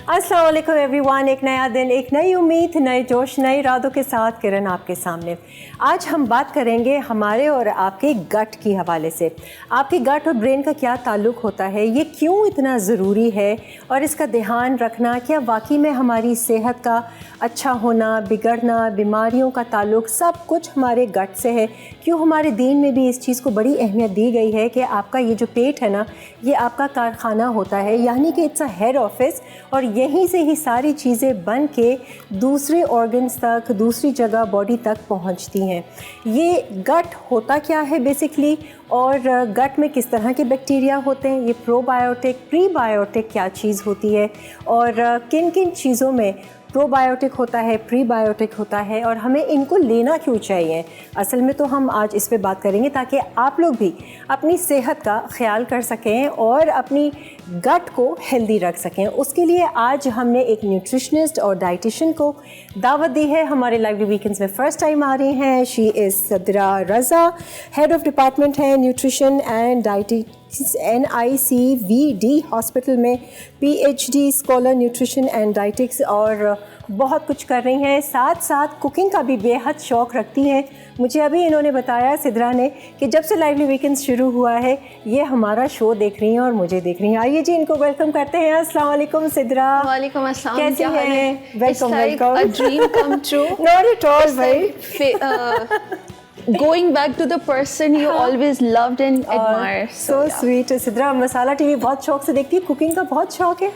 अस्सलाम वालेकुम एवरीवन। एक नया दिन, एक नई उम्मीद, नए जोश, नए इरादों के साथ किरण आपके सामने। आज हम बात करेंगे हमारे और आपके गट की हवाले से। आपके गट और ब्रेन का क्या ताल्लुक़ होता है, ये क्यों इतना ज़रूरी है और इसका ध्यान रखना, क्या वाकई में हमारी सेहत का अच्छा होना, बिगड़ना, बीमारियों का ताल्लुक़ सब कुछ हमारे गट से है। क्यों हमारे दीन में भी इस चीज़ को बड़ी अहमियत दी गई है कि आपका ये जो पेट है ना, ये आपका कारखाना होता है, यानी कि इट्स अ हेड ऑफिस, और यहीं से ही सारी चीज़ें बन के दूसरे ऑर्गन्स तक, दूसरी जगह बॉडी तक पहुंचती हैं। ये गट होता क्या है बेसिकली, और गट में किस तरह के बैक्टीरिया होते हैं, ये प्रोबायोटिक, प्रीबायोटिक क्या चीज़ होती है, और किन किन चीज़ों में प्रोबायोटिक होता है, प्रीबायोटिक होता है, और हमें इनको लेना क्यों चाहिए। असल में तो हम आज इस पे बात करेंगे ताकि आप लोग भी अपनी सेहत का ख्याल कर सकें और अपनी गट को हेल्दी रख सकें। उसके लिए आज हमने एक न्यूट्रिशनिस्ट और डाइटिशियन को दावत दी है। हमारे लाइवली वीकेंड्स में फ़र्स्ट टाइम आ रही हैं। शी इज़ सदरा रज़ा, हेड ऑफ डिपार्टमेंट है nutrition and dietitian NICVD hospital में, PhD scholar nutrition and dietetics, और बहुत कुछ कर रही हैं। साथ साथ कुकिंग का भी बेहद शौक़ रखती हैं। मुझे अभी इन्होंने बताया, सिद्रा ने, कि जब से लाइवली वीकेंड्स शुरू हुआ है ये हमारा शो देख रही हैं और मुझे देख रही हैं। आइए जी, इनको वेलकम करते हैं। अस्सलाम वालेकुम सिद्रा। वालेकुम अस्सलाम। कैसी हैं? Welcome welcome. A dream come true. Not at all भाई। Going back to the person you always loved and admired. So sweet। Sidra masala TV बहुत शौक से देखती है, कुकिंग का बहुत शौक है।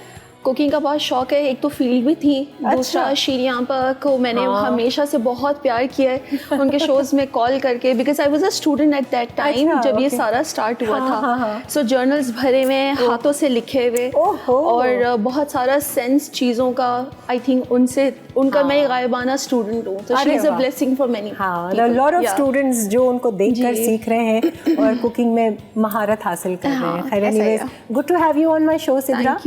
कुकिंग का बहुत शौक है। एक तो फील्ड भी थी, दूसरा शीरियाँ पर को मैंने हमेशा से बहुत प्यार किया है उनके शोज़ में कॉल करके, because I was a student at that time जब ये सारा स्टार्ट हुआ था। सो जर्नल्स भरे हुए, हाथों से लिखे हुए, और बहुत सारा सेंस चीज़ों का, आई थिंक उनका मैं गायबाना स्टूडेंट हूँ। तो she is a blessing for many. Lot of students जो उनको देखकर सीख रहे हैं और कुकिंग में महारत हासिल कर रहे हैं। खैर, anyways, good to have you on my show Sidra.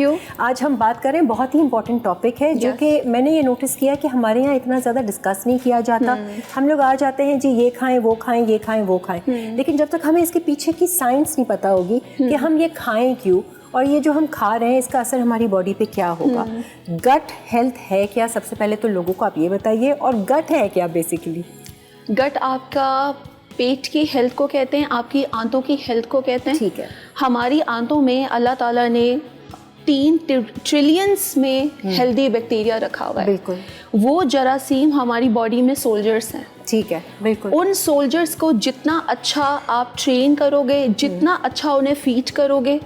आज हम बात करें, बहुत ही इंपॉर्टेंट टॉपिक है जो कि मैंने ये नोटिस किया कि हमारे यहाँ इतना ज़्यादा डिस्कस नहीं किया जाता। हम लोग आ जाते हैं जी, ये खाएं, वो खाएं, ये खाएं, वो खाएं, लेकिन जब तक हमें इसके पीछे की साइंस नहीं पता होगी कि हम ये खाएं क्यों और ये जो हम खा रहे हैं इसका असर हमारी बॉडी पे क्या होगा। गट हेल्थ है क्या, सबसे पहले तो लोगों को आप ये बताइए, और गट है क्या बेसिकली? गट आपका पेट की हेल्थ को कहते हैं, आपकी आंतों की हेल्थ को कहते हैं। ठीक है। हमारी आंतों में अल्लाह ताला ने 3 ट्रिलियंस में हेल्दी बैक्टीरिया रखा हुआ है। बिल्कुल। वो जरासीम हमारी बॉडी में सोल्जर्स हैं। ठीक है, बिल्कुल। उन सोल्जर्स को जितना अच्छा आप ट्रेन करोगे, जितना अच्छा उन्हें फीड करोगे,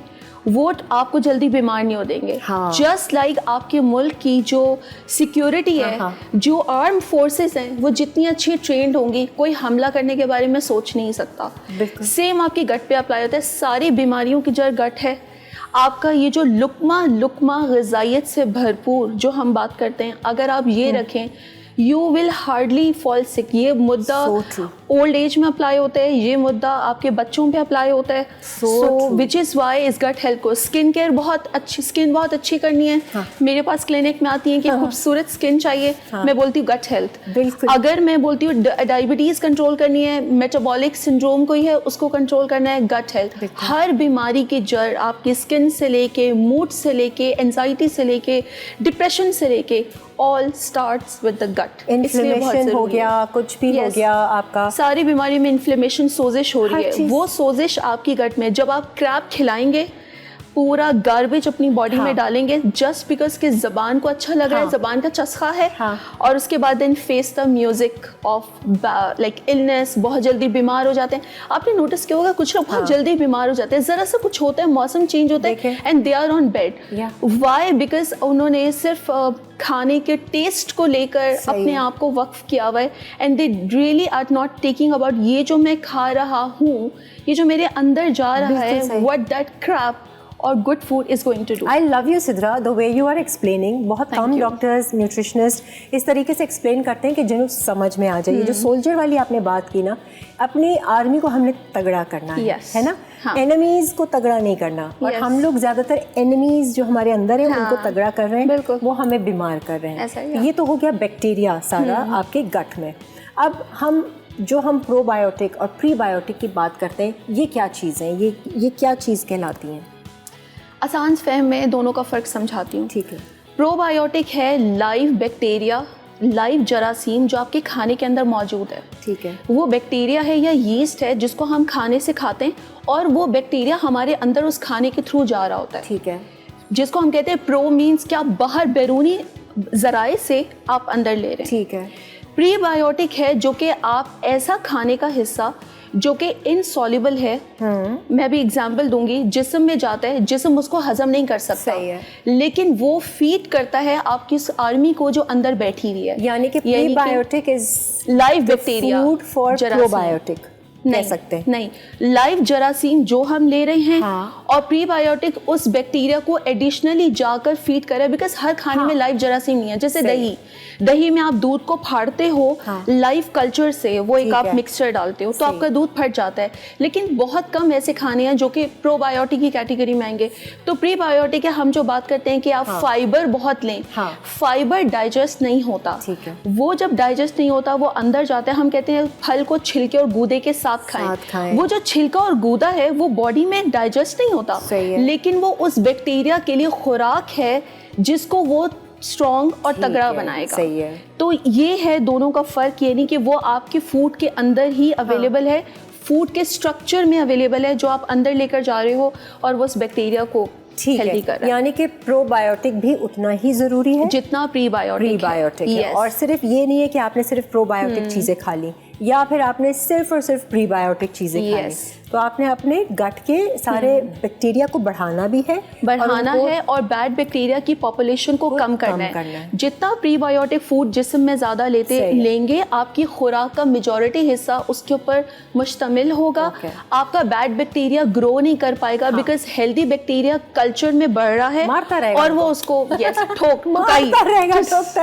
वो आपको जल्दी बीमार नहीं हो देंगे। जस्ट लाइक आपके मुल्क की जो सिक्योरिटी है, जो आर्म फोर्सेस हैं, वो जितनी अच्छी ट्रेंड होंगी, कोई हमला करने के बारे में सोच नहीं सकता। सेम आपकी गट पे अप्लाई होता है। सारी बीमारियों की जड़ गट है। आपका ये जो लुकमा ग़िज़ाइयत से भरपूर जो हम बात करते हैं, अगर आप ये रखें, you will hardly fall sick. ये मुद्दा ओल्ड एज में अप्लाई होता है, ये मुद्दा आपके बच्चों पे अप्लाई होता है। सो विच इज़ वाई इस गट हेल्थ को, स्किन केयर बहुत अच्छी करनी है। मेरे पास क्लिनिक में आती हैं कि खूबसूरत स्किन चाहिए, मैं बोलती हूँ गट हेल्थ। अगर मैं बोलती हूँ डायबिटीज़ कंट्रोल करनी है, मेटाबॉलिक सिंड्रोम कोई है उसको कंट्रोल करना है, गट हेल्थ। हर बीमारी की जड़ आपकी स्किन से लेके, मूड से लेके, एंजाइटी से लेके, डिप्रेशन से लेके, all starts with the gut. Inflammation हो गया, कुछ भी हो गया आपका, सारी बीमारी में इन्फ्लेमेशन, सोजिश हो रही है, वो सोजिश आपकी गट में। जब आप क्रैब खिलाएंगे, पूरा गार्बेज अपनी बॉडी में डालेंगे, जस्ट बिकॉज कि ज़बान को अच्छा लग रहा है, ज़बान का चस्का है, और उसके बाद then face the music of like illness, बहुत जल्दी बीमार हो जाते हैं। आपने नोटिस किया होगा कुछ लोग बहुत जल्दी बीमार हो जाते हैं, ज़रा सा कुछ होता है, मौसम चेंज होता है, and they are on bed. Why? Because उन्होंने सिर्फ खाने के टेस्ट को लेकर अपने आप को वक्फ किया हुआ है, and they really are not taking about ये जो मैं खा रहा हूँ, ये जो मेरे अंदर जा रहा है, व्हाट दैट क्रैप और good food is going to do. I love you Sidra, the way you are explaining. बहुत कम डॉक्टर्स, न्यूट्रिशनिस्ट इस तरीके से एक्सप्लेन करते हैं कि जिन्हें समझ में आ जाए। ये जो सोल्जर वाली आपने बात की ना, अपनी आर्मी को हमने तगड़ा करना है ना, एनिमीज़ को तगड़ा नहीं करना। और हम लोग ज़्यादातर एनिमीज़ जो हमारे अंदर हैं उनको तगड़ा कर रहे हैं, वो हमें बीमार कर रहे हैं। ये तो हो गया बैक्टीरिया सारा आपके गट में। अब हम प्रोबायोटिक और प्रीबायोटिक की बात करते हैं, ये क्या चीज़ है, ये क्या चीज़ कहलाती हैं? आसान फहम में दोनों का फ़र्क समझाती हूँ। ठीक है। प्रोबायोटिक है लाइव बैक्टीरिया, लाइव जरासीम जो आपके खाने के अंदर मौजूद है। ठीक है। वो बैक्टीरिया है या यीस्ट है जिसको हम खाने से खाते हैं और वो बैक्टीरिया हमारे अंदर उस खाने के थ्रू जा रहा होता है। ठीक है। जिसको हम कहते हैं प्रो मीन्स कि आप बाहर बैरूनी जराए से आप अंदर ले रहे हैं। ठीक है। प्रीबायोटिक है जो कि आप ऐसा खाने का हिस्सा जो कि इनसॉल्युबल है, मैं भी एग्जांपल दूंगी, जिस्म में जाता है, जिस्म उसको हजम नहीं कर सकता। सही है। लेकिन वो फीड करता है आपकी उस आर्मी को जो अंदर बैठी हुई है। यानी कि prebiotic is live bacteria, food for probiotic कह सकते हैं। नहीं, लाइव जरासीम जो हम ले रहे हैं। हाँ। और प्रीबायोटिक उस बैक्टीरिया को एडिशनली जाकर फीड करे, बिकॉज हर खाने में लाइव जरासीम नहीं है। जैसे दही में आप दूध को फाड़ते हो लाइव कल्चर से, वो एक आप मिक्सचर डालते हो तो आपका दूध फट जाता है। लेकिन बहुत कम ऐसे खाने हैं जो कि प्रोबायोटिक की कैटेगरी में आएंगे। तो प्रीबायोटिक है, हम जो बात करते हैं कि आप फाइबर बहुत लें। फाइबर डाइजेस्ट नहीं होता। ठीक है। वो जब डाइजेस्ट नहीं होता वो अंदर जाता है। हम कहते हैं फल को छिलके और गूदे के साथ खाएं। वो जो छिलका और गूदा है वो बॉडी में डाइजेस्ट नहीं होता, लेकिन वो उस बैक्टीरिया के लिए खुराक है जिसको वो स्ट्रॉन्ग और तगड़ा बनाएगा। सही है। तो ये है दोनों का फर्क, ये नहीं कि वो आपके फूड के अंदर ही अवेलेबल है, फूड के स्ट्रक्चर में अवेलेबल है जो आप अंदर लेकर जा रहे हो और वो उस बैक्टीरिया को हेल्दी कर रहा है। यानी कि प्रोबायोटिक भी उतना ही जरूरी है जितना प्रीबायोटिक है। और सिर्फ ये नहीं है कि आपने सिर्फ प्रोबायोटिक चीजें खा ली या फिर आपने सिर्फ और सिर्फ प्रीबायोटिक चीजें खा ली, तो आपने अपने गट के सारे बैक्टीरिया को बढ़ाना भी है, और बैड बैक्टीरिया की पॉपुलेशन को कम करना है। जितना प्रीबायोटिक फूड जिस्म में ज़्यादा लेंगे, आपकी खुराक का मेजॉरिटी हिस्सा उसके ऊपर मुश्तमिल होगा। आपका बैड बैक्टीरिया ग्रो नहीं कर पाएगा, बिकॉज हेल्दी बैक्टीरिया कल्चर में बढ़ रहा है, मारता रहेगा और वो उसको ठोकता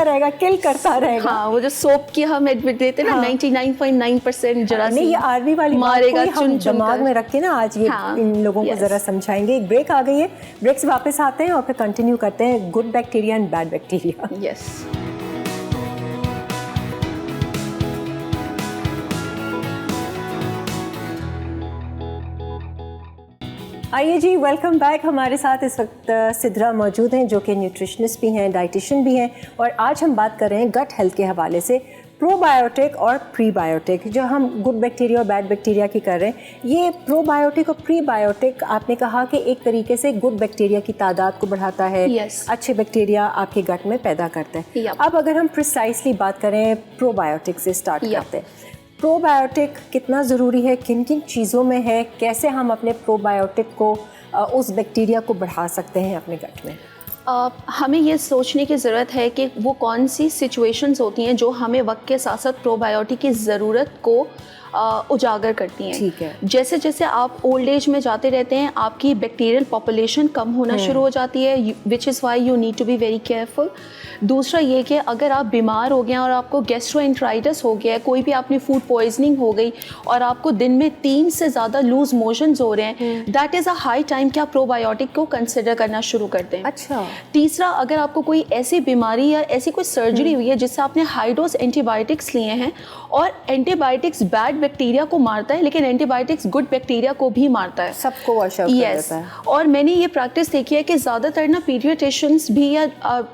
रहेगा, किल करता रहेगा। हाँ, वो जो सोप की हम एडमिट देते हैं ना, 99.9% जरासीम ये आर्मी वाली मारेगा, दिमाग में रख के ना आज ये इन लोगों को जरा समझाएंगे। एक ब्रेक आ गई है, ब्रेक से वापस आते हैं और फिर कंटिन्यू करते हैं good bacteria and bad bacteria. Yes. आइए जी, वेलकम बैक। हमारे साथ इस वक्त सिद्रा मौजूद हैं जो कि न्यूट्रिशनिस्ट भी हैं, डाइटिशियन भी हैं, और आज हम बात कर रहे हैं गट हेल्थ के हवाले से प्रोबायोटिक और प्रीबायोटिक। जो हम गुड बैक्टीरिया और बैड बैक्टीरिया की कर रहे हैं, ये प्रोबायोटिक और प्रीबायोटिक आपने कहा कि एक तरीके से गुड बैक्टीरिया की तादाद को बढ़ाता है, अच्छे बैक्टीरिया आपके गट में पैदा करते हैं। अब अगर हम प्रिसाइसली बात करें, प्रोबायोटिक से स्टार्ट करते हैं। प्रोबायोटिक कितना ज़रूरी है, किन किन चीज़ों में है, कैसे हम अपने प्रोबायोटिक को उस बैक्टीरिया को बढ़ा सकते हैं अपने गट में? हमें ये सोचने की ज़रूरत है कि वो कौन सी सिचुएशंस होती हैं जो हमें वक्त के साथ साथ प्रोबायोटिक की ज़रूरत को उजागर करती हैं। ठीक है। जैसे जैसे आप ओल्ड एज में जाते रहते हैं, आपकी बैक्टीरियल पॉपुलेशन कम होना शुरू हो जाती है, which is why you need to be very careful. दूसरा ये कि अगर आप बीमार हो गए और आपको गैस्ट्रोएंटराइटिस हो गया है, कोई भी आपने फूड पॉइजनिंग हो गई और आपको दिन में 3 से ज़्यादा लूज मोशंस हो रहे हैं, that is a high time कि आप प्रोबायोटिक को कंसिडर करना शुरू कर दें। अच्छा। तीसरा, अगर आपको कोई ऐसी बीमारी या ऐसी कोई सर्जरी हुई है जिससे आपने हाई डोज एंटीबायोटिक्स लिए हैं, और एंटीबायोटिक्स बैड बैक्टीरिया को मारता है लेकिन एंटीबायोटिक्स गुड बैक्टीरिया को भी मारता है, सबको वॉश आउट कर देता है। और मैंने ये प्रैक्टिस देखी है कि ज़्यादातर ना पीडियाट्रिशियंस भी या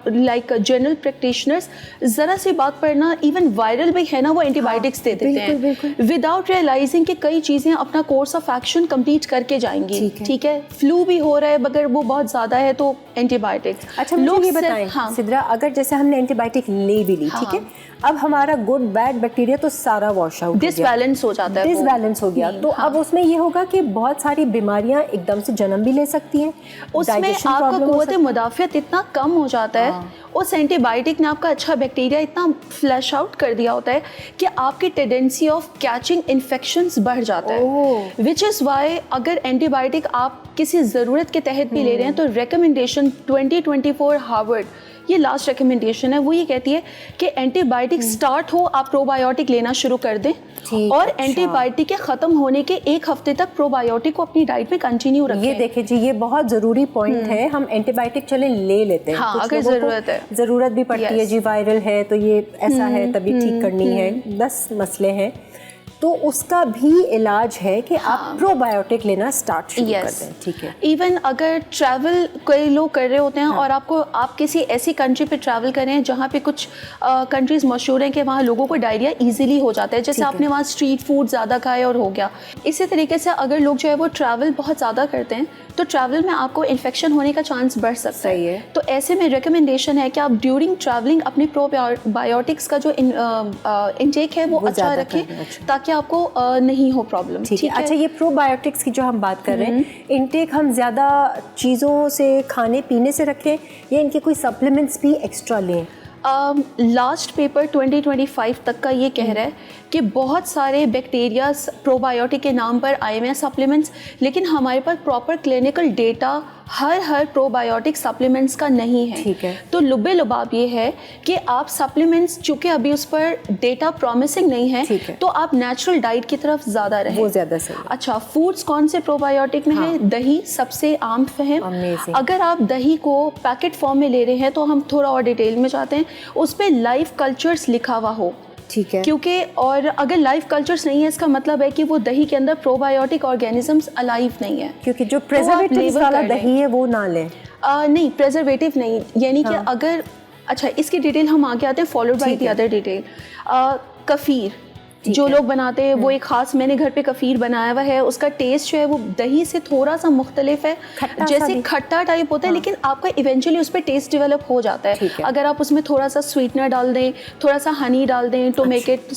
लाइक जनरल प्रैक्टिशनर्स ज़रा सी बात पर ना, इवन वायरल भी है ना, वो एंटीबायोटिक्स दे देते हैं विदाउट रियलाइजिंग कि कई चीज़ें अपना कोर्स ऑफ एक्शन कंप्लीट करके जाएंगी। ठीक है, फ्लू भी हो रहा है मगर वो बहुत ज़्यादा है तो एंटीबायोटिक्स। अच्छा, मुझे ये बताएं सिद्रा, अगर जैसे हमने एंटीबायोटिक ले भी ली, ठीक है, अब हमारा गुड बैड बैक्टीरिया तो सारा वॉश आउट डिसबैलेंस हो जाता है, डिसबैलेंस हो गया, तो अब उसमें ये होगा कि बहुत सारी बीमारियां एकदम से जन्म भी ले सकती हैं, उसमें आपका कुव्वत मुदाफ़ियत इतना कम हो जाता है, उस एंटीबायोटिक ने आपका अच्छा बैक्टीरिया इतना फ्लैश आउट कर दिया होता है कि आपकी टेंडेंसी ऑफ कैचिंग इन्फेक्शंस बढ़ जाता है, विच इज़ वाई अगर एंटीबायोटिक आप किसी ज़रूरत के तहत भी ले रहे हैं तो रिकमेंडेशन 2024 हार्वर्ड, ये लास्ट रिकमेंडेशन है, वो ये कहती है कि एंटीबायोटिक स्टार्ट हो, आप प्रोबायोटिक लेना शुरू कर दें, और एंटीबायोटिक के ख़त्म होने के 1 हफ्ते तक प्रोबायोटिक को अपनी डाइट में कंटिन्यू रखें। ये देखिए जी, ये बहुत ज़रूरी पॉइंट है। हम एंटीबायोटिक चले ले लेते हैं, हाँ, अगर ज़रूरत भी पड़ती है जी, वायरल है तो ये ऐसा है, तभी ठीक करनी है, 10 मसले हैं। तो उसका भी इलाज है कि आप प्रोबायोटिक लेना स्टार्ट शुरू कर दें। ठीक है। इवन अगर ट्रैवल कई लोग कर रहे होते हैं और आप किसी ऐसी कंट्री पे ट्रैवल करें जहाँ पे कुछ कंट्रीज़ मशहूर हैं कि वहाँ लोगों को डायरिया ईजिली हो जाता है, जैसे आपने वहाँ स्ट्रीट फूड ज़्यादा खाए और हो गया। इसी तरीके से अगर लोग जो है वो ट्रैवल बहुत ज़्यादा करते हैं तो ट्रैवल में आपको इन्फेक्शन होने का चांस बढ़ सकता है। तो ऐसे में रिकमेंडेशन है कि आप ड्यूरिंग ट्रैवलिंग अपने प्रोबायोटिक्स का जो इनटेक है वो अच्छा रखें ताकि आपको नहीं हो प्रॉब्लम। ठीक है। अच्छा, ये प्रोबायोटिक्स की जो हम बात कर रहे हैं, इनटेक हम ज़्यादा चीज़ों से खाने पीने से रखें या इनके कोई सप्लीमेंट्स भी एक्स्ट्रा लें? लास्ट पेपर 2025 तक का ये कह रहा है कि बहुत सारे बैक्टीरियाज प्रोबायोटिक के नाम पर आए हुए हैं सप्लीमेंट्स, लेकिन हमारे पास प्रॉपर क्लिनिकल डेटा हर प्रोबायोटिक सप्लीमेंट्स का नहीं है। ठीक है। तो लुबे लुबाब ये है कि आप सप्लीमेंट्स, चूँकि अभी उस पर डेटा प्रॉमिसिंग नहीं है, तो आप नेचुरल डाइट की तरफ ज़्यादा रहें, वो ज़्यादा सही। अच्छा, फूड्स कौन से प्रोबायोटिक में है? दही सबसे आम फहम। अगर आप दही को पैकेट फॉर्म में ले रहे हैं तो हम थोड़ा और डिटेल में जाते हैं, उस पर लाइव कल्चर्स लिखा हुआ हो। ठीक है। क्योंकि और अगर लाइव कल्चर्स नहीं है, इसका मतलब है कि वो दही के अंदर प्रोबायोटिक ऑर्गेनिजम्स अलाइव नहीं है। क्योंकि जो प्रिजर्वेटिव वाला दही है वो ना लें। नहीं, प्रिजर्वेटिव नहीं, यानी कि अगर, अच्छा इसकी डिटेल हम आगे आते हैं, followed by the other detail. Kefir जो लोग बनाते हैं वो एक खास, मैंने घर पे कफीर बनाया हुआ है, उसका टेस्ट जो है वो दही से थोड़ा सा मुख्तलिफ है, जैसे खट्टा टाइप होता है, लेकिन आपका इवेंचुअली उस पर टेस्ट डेवलप हो जाता है अगर आप उसमें थोड़ा सा स्वीटनर डाल दें, थोड़ा सा हनी डाल दें टू मेक इट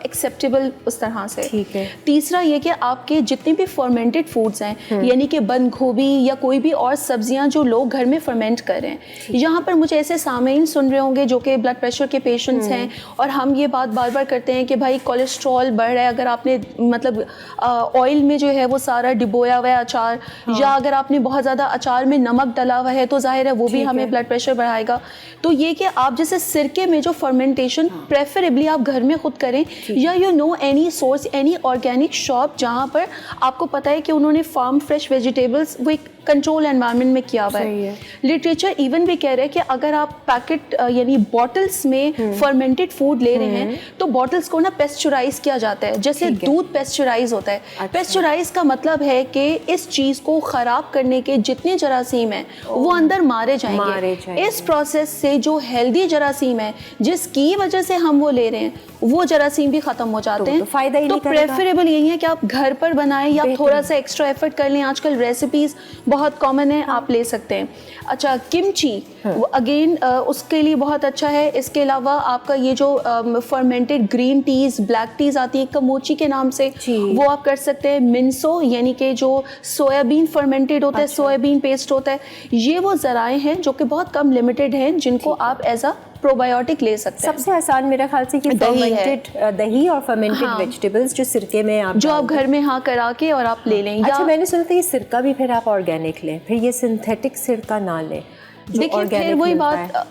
एक्सेप्टेबल उस तरह से। ठीक है। तीसरा ये कि आपके जितने भी फर्मेंटेड फूड्स हैं, यानी कि बंद गोभी या कोई भी और सब्जियां जो लोग घर में फर्मेंट कर रहे हैं, यहाँ पर मुझे ऐसे सामीन सुन रहे होंगे जो कि ब्लड प्रेशर के पेशेंट्स हैं, और हम ये बात बार बार करते हैं कि भाई कोलेस्ट्रॉल बढ़ रहा है अगर आपने मतलब ऑयल में जो है वो सारा डिबोया हुआ है अचार, या अगर आपने बहुत ज़्यादा अचार में नमक डाला हुआ है तो जाहिर है वो भी हमें ब्लड प्रेशर बढ़ाएगा। तो ये कि आप जैसे सिरके में जो फर्मेंटेशन प्रेफरेबली आप घर में खुद करें, या you know any source, any organic shop जहाँ पर आपको पता है कि उन्होंने फार्म फ्रेश वेजिटेबल्स वो एक कंट्रोल एनवायरनमेंट में किया हुआ है। लिटरेचर इवन भी कह रहे हैं कि अगर आप पैकेट यानी बॉटल्स में फर्मेंटेड फूड ले रहे हैं तो बॉटल्स को ना पेस्चराइज किया जाता है, जैसे दूध पेस्चराइज होता है। अच्छा। पेस्चराइज का मतलब है कि इस चीज़ को ख़राब करने के जितने जरासीम हैं वो अंदर मारे जाएंगे। इस प्रोसेस से जो हेल्दी जरासीम है जिसकी वजह से हम वो ले रहे हैं वो जरासीम भी ख़त्म हो जाते हैं। फायदा ही नहीं करेगा। प्रेफरेबल यही है कि आप घर पर बनाएं या थोड़ा सा एक्स्ट्रा एफर्ट कर लें। आजकल रेसिपीज़ बहुत कॉमन है, आप ले सकते हैं। अच्छा, किमची अगेन उसके लिए बहुत अच्छा है। इसके अलावा आपका ये जो fermented green teas, black teas आती है कमोची के नाम से, वो आप कर सकते हैं। मिनसो यानी कि जो सोयाबीन फर्मेंटेड होता है, सोयाबीन पेस्ट होता है, ये वो ज़राए हैं जो कि बहुत कम लिमिटेड हैं जिनको आप एज अ प्रोबायोटिक ले सकते हैं। सबसे आसान मेरा ख्याल से कि फर्मेंटेड दही और फर्मेंटेड वेजिटेबल्स जो सिरके में आप जो आप घर में करा के और आप ले लें। अच्छा, मैंने सुना था ये सिरका भी फिर आप ऑर्गेनिक लें, फिर ये सिंथेटिक सिरका ना लें। देखिए फिर वही बात,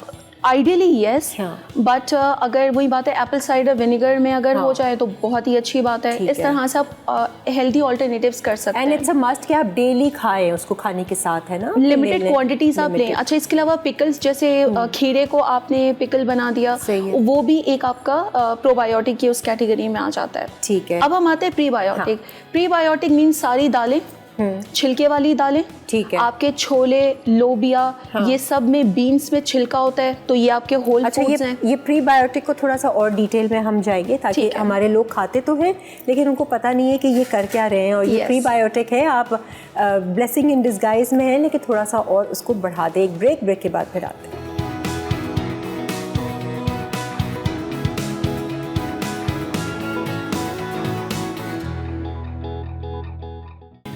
आइडियली यस, बट अगर वही बात है एप्पल साइडर विनेगर में अगर हो जाए तो बहुत ही अच्छी बात है। इस तरह से आप हेल्दी ऑल्टरनेटिव्स कर सकते हैं। एंड इट्स अ मस्ट कि आप डेली खाएं उसको खाने के साथ, है ना, लिमिटेड क्वांटिटीज आप लें। अच्छा, इसके अलावा पिकल्स, जैसे खीरे को आपने पिकल बना दिया, वो भी एक आपका प्रोबायोटिक की उस कैटेगरी में आ जाता है। ठीक है। अब हम आते हैं प्रीबायोटिक। प्रीबायोटिक मीन्स सारी दालें, छिलके वाली दालें। ठीक है। आपके छोले, लोबिया, ये सब में बीन्स में छिलका होता है, तो ये आपके होल फूड्स हैं। ये प्रीबायोटिक को थोड़ा सा और डिटेल में हम जाएंगे, ताकि हमारे लोग खाते तो हैं लेकिन उनको पता नहीं है कि ये कर क्या रहे हैं। और ये प्रीबायोटिक है, आप ब्लेसिंग इन डिस्गाइज में है, लेकिन थोड़ा सा और उसको बढ़ा दें। एक ब्रेक के बाद फिर आते हैं।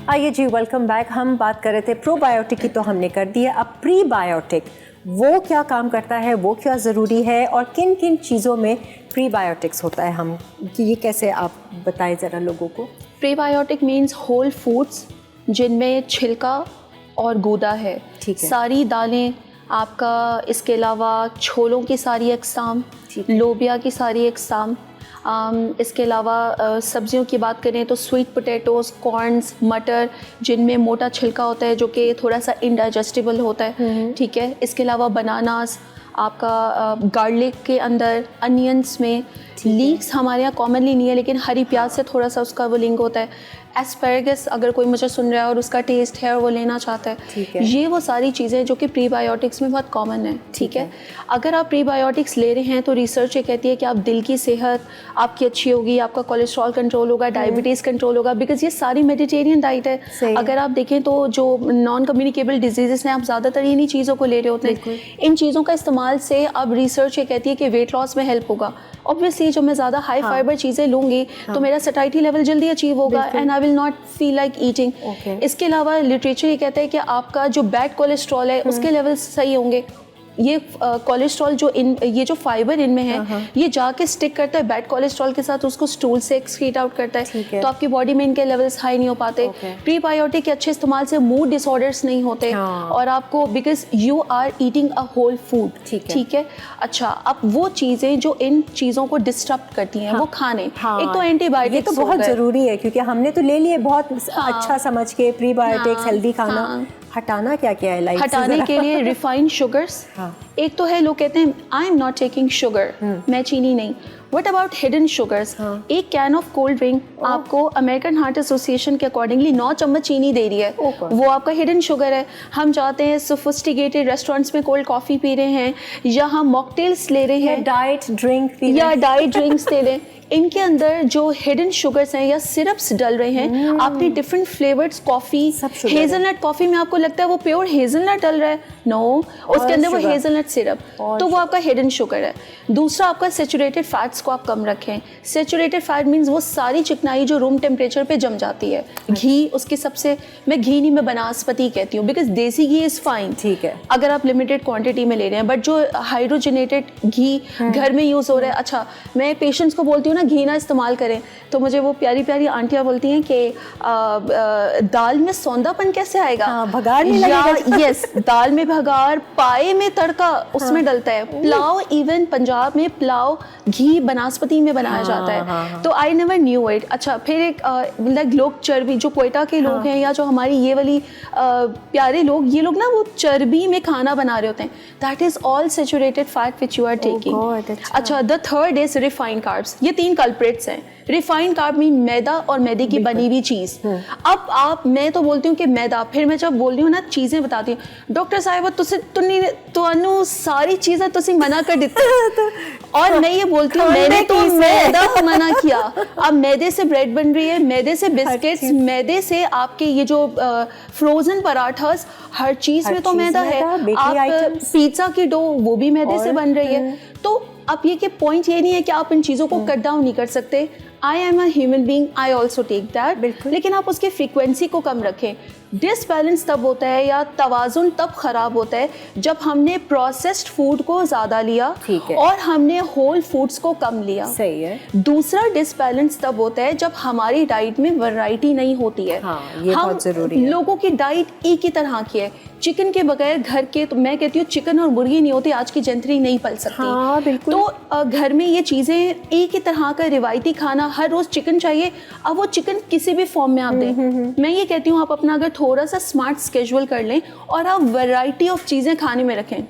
आइए जी, वेलकम बैक। हम बात कर रहे थे प्रोबायोटिक की, तो हमने कर दिया। अब प्रीबायोटिक, वो क्या काम करता है, वो क्या ज़रूरी है, और किन किन चीज़ों में प्रीबायोटिक्स होता है, हम कि ये कैसे आप बताएं ज़रा लोगों को। प्रीबायोटिक मीन्स होल फूड्स जिनमें छिलका और गूदा है। ठीक है। सारी दालें आपका, इसके अलावा छोलों की सारी अक़साम, लोबिया की अक़साम, इसके अलावा सब्जियों की बात करें तो स्वीट पोटैटोज़, कॉर्न्स, मटर जिनमें मोटा छिलका होता है जो कि थोड़ा सा इनडाइजेस्टिबल होता है। ठीक है। इसके अलावा बनानास, आपका गार्लिक के अंदर, अनियंस में। लीक्स हमारे यहाँ कॉमनली नहीं है, लेकिन हरी प्याज से थोड़ा सा उसका वो लिंक होता है। एस्पैरागस, अगर कोई मुझे सुन रहा है और उसका टेस्ट है और वो लेना चाहता है, ये वो सारी चीज़ें जो कि प्रीबायोटिक्स में बहुत कॉमन है। ठीक है, अगर आप प्रीबायोटिक्स ले रहे हैं तो रिसर्च ये कहती है कि आप दिल की सेहत आपकी अच्छी होगी, आपका कोलेस्ट्रॉल कंट्रोल होगा, डायबिटीज़ कंट्रोल होगा, बिकॉज ये सारी मेडिटेरियन डाइट है। अगर आप देखें तो जो नॉन कम्युनिकेबल डिजीज़ हैं, आप ज़्यादातर इन्हीं चीज़ों को ले रहे होते हैं। इन चीज़ों का इस्तेमाल से अब रिसर्च ये कहती है कि वेट लॉस में हेल्प होगा। ऑब्वियसली जो मैं ज़्यादा हाई फाइबर चीज़ें लूँगी तो मेरा सैटिस्फैक्शन लेवल जल्दी अचीव होगा and I will not feel like eating. इसके अलावा लिटरेचर ये कहता है कि आपका जो बैड कोलेस्ट्रॉल है उसके लेवल सही होंगे। ये कोलेस्ट्रॉल जो ये जो फाइबर इनमें है ये जाके स्टिक करता है बैड कोलेस्ट्रॉल के साथ, उसको स्टूल से एक्सक्रीट आउट करता है, तो आपकी बॉडी में इनके लेवल्स हाई नहीं हो पाते। प्रीबायोटिक के अच्छे इस्तेमाल से मूड डिसऑर्डर्स नहीं होते और आपको, because you are eating a whole food. ठीक है, अच्छा, अब वो चीज़ें जो इन चीज़ों को डिस्टर्ब करती हैं वो खाने, एक तो एंटीबायोटिक, ये तो बहुत ज़रूरी है क्योंकि हमने तो ले लिए बहुत अच्छा समझ के प्रीबायोटिक्स, हेल्दी खाना। हटाना क्या क्या है लाइफ से? हटाने के लिए रिफाइंड शुगर्स। एक तो है, लोग कहते हैं I am not taking sugar, मैं चीनी नहीं। What about hidden sugars? एक कैन ऑफ कोल्ड ड्रिंक आपको अमेरिकन हार्ट एसोसिएशन के अकॉर्डिंगली 9 चम्मच चीनी दे रही है, वो आपका हिडन शुगर है। हम जाते हैं सोफिस्टिकेटेड रेस्टोरेंट्स में कोल्ड कॉफ़ी पी रहे हैं या हम मॉकटेल्स ले रहे हैं, डाइट ड्रिंक या डाइट ड्रिंक्स ले रहे हैं, इनके अंदर जो हिडन शुगर्स हैं या सिरप्स डल रहे हैं। आपने different flavours coffee, hazelnut coffee में आपको लगता है वो प्योर हेजलनट डल रहा है, नो, उसके अंदर वो हेजलनट सिरप, तो वो आपका हिडन शुगर है। दूसरा, आपका सेचुरेटेड फैट्स को आप कम रखें। सेचुरेटेड फैट मीन्स वो सारी चिकनाई जो रूम टेम्परेचर पे जम जाती है। घी उसकी सबसे, मैं घी नहीं, मैं बनास्पति कहती हूँ, बिकॉज देसी घी इज़ फाइन, ठीक है, अगर आप लिमिटेड क्वांटिटी में ले रहे हैं, बट जो हाइड्रोजनेटेड घी घर में यूज़ हो रहा है, अच्छा, मैं पेशेंट्स को बोलती हूँ ना घी ना इस्तेमाल करें, तो मुझे वो प्यारी प्यारी आंटियाँ बोलती हैं कि दाल में सौंदापन कैसे आएगा, भगार नहीं लगेगा। यस, दाल में भगार, पाए में तड़का उसमें डलता है, पुलाव, इवन पंजाब में पुलाव घी बनास्पति में बनाया जाता है, तो आई नेवर न्यू इट। अच्छा, फिर एक लाइक लोग चर्बी, जो कोयटा के लोग हैं या जो हमारी ये वाली प्यारे लोग, ये लोग ना वो चर्बी में खाना बना रहे होते हैं, that is all saturated fat which you are taking. अच्छा, the third is refined carbs. ये 3 कल्प्रिट्स हैं। रिफाइंड कार्ब मीन मैदा और मैदे की बनी हुई चीज़। अब आप, मैं तो बोलती हूँ कि मैदा, फिर मैं जब बोल रही हूँ ना चीज़ें बताती हूँ, डॉक्टर साहिबा तुन्नी सारी चीज़ें तुसी मना कर देते और मैं ये बोलती हूँ मैंने तो मैदा मना किया। अब मैदे से ब्रेड बन रही है, मैदे से बिस्किट्स, मैदे से आपके ये जो फ्रोजन पराठास, हर चीज़ में तो मैदा है। आप पिज्ज़ा की डो वो भी मैदे से बन रही है। तो अब ये कि पॉइंट ये नहीं है कि आप इन चीज़ों को कट डाउन नहीं कर सकते। I am a human being, I also take that, लेकिन आप उसकी फ्रीक्वेंसी को कम रखें। डिसबैलेंस तब होता है या तवाजुन तब खराब होता है जब हमने प्रोसेस्ड फूड को ज़्यादा लिया और हमने होल फूड्स को कम लिया। सही है। दूसरा डिसबैलेंस तब होता है जब हमारी डाइट में वैरायटी नहीं होती है। ये बहुत ज़रूरी है। लोगों की डाइट एक ही तरह की है। चिकन के बगैर घर के, तो मैं कहती हूँ चिकन और मुर्गी नहीं होती, आज की जनतरी नहीं पल सकती। तो घर में ये चीज़ें एक ही तरह का रिवायती खाना, हर रोज़ चिकन चाहिए, अब वो चिकन किसी भी फॉर्म में आप दें। मैं ये कहती हूँ आप अपना अगर थोड़ा सा स्मार्ट स्केड्यूल कर लें और आप वैरायटी ऑफ चीज़ें खाने में रखें।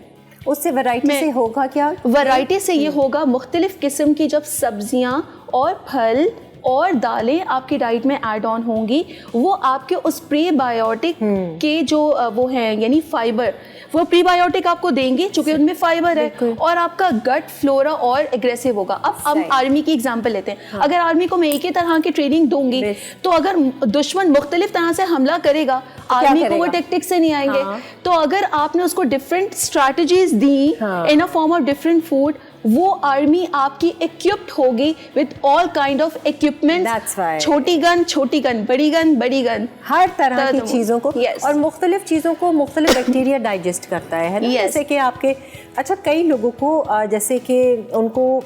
उससे वैरायटी से होगा क्या? वैरायटी से ये होगा, मुख्तलिफ किस्म की जब सब्जियाँ और फल और दालें आपकी डाइट में ऐड ऑन होंगी, वो आपके उस प्रीबायोटिक के जो वो हैं यानी फाइबर, वो प्रीबायोटिक आपको देंगे चूंकि उनमें फाइबर है, और आपका गट फ्लोरा और एग्रेसिव होगा। अब हम आर्मी की एग्जांपल लेते हैं। अगर आर्मी को मैं एक ही तरह की ट्रेनिंग दूंगी तो अगर दुश्मन मुख्तलिफ तरह से हमला करेगा, आर्मी को वो टेक्टिक से नहीं आएंगे। तो अगर आपने उसको different strategies the in a form of different food, वो आर्मी आपकी इक्विप्ड होगी with all kind of equipment, छोटी गन, बड़ी गन, हर तरह की चीज़ों को, और मुख्तलिफ चीज़ों को मुख्तलिफ बैक्टीरिया डाइजेस्ट करता है ना। जैसे कि आपके, अच्छा, कई लोगों को जैसे कि उनको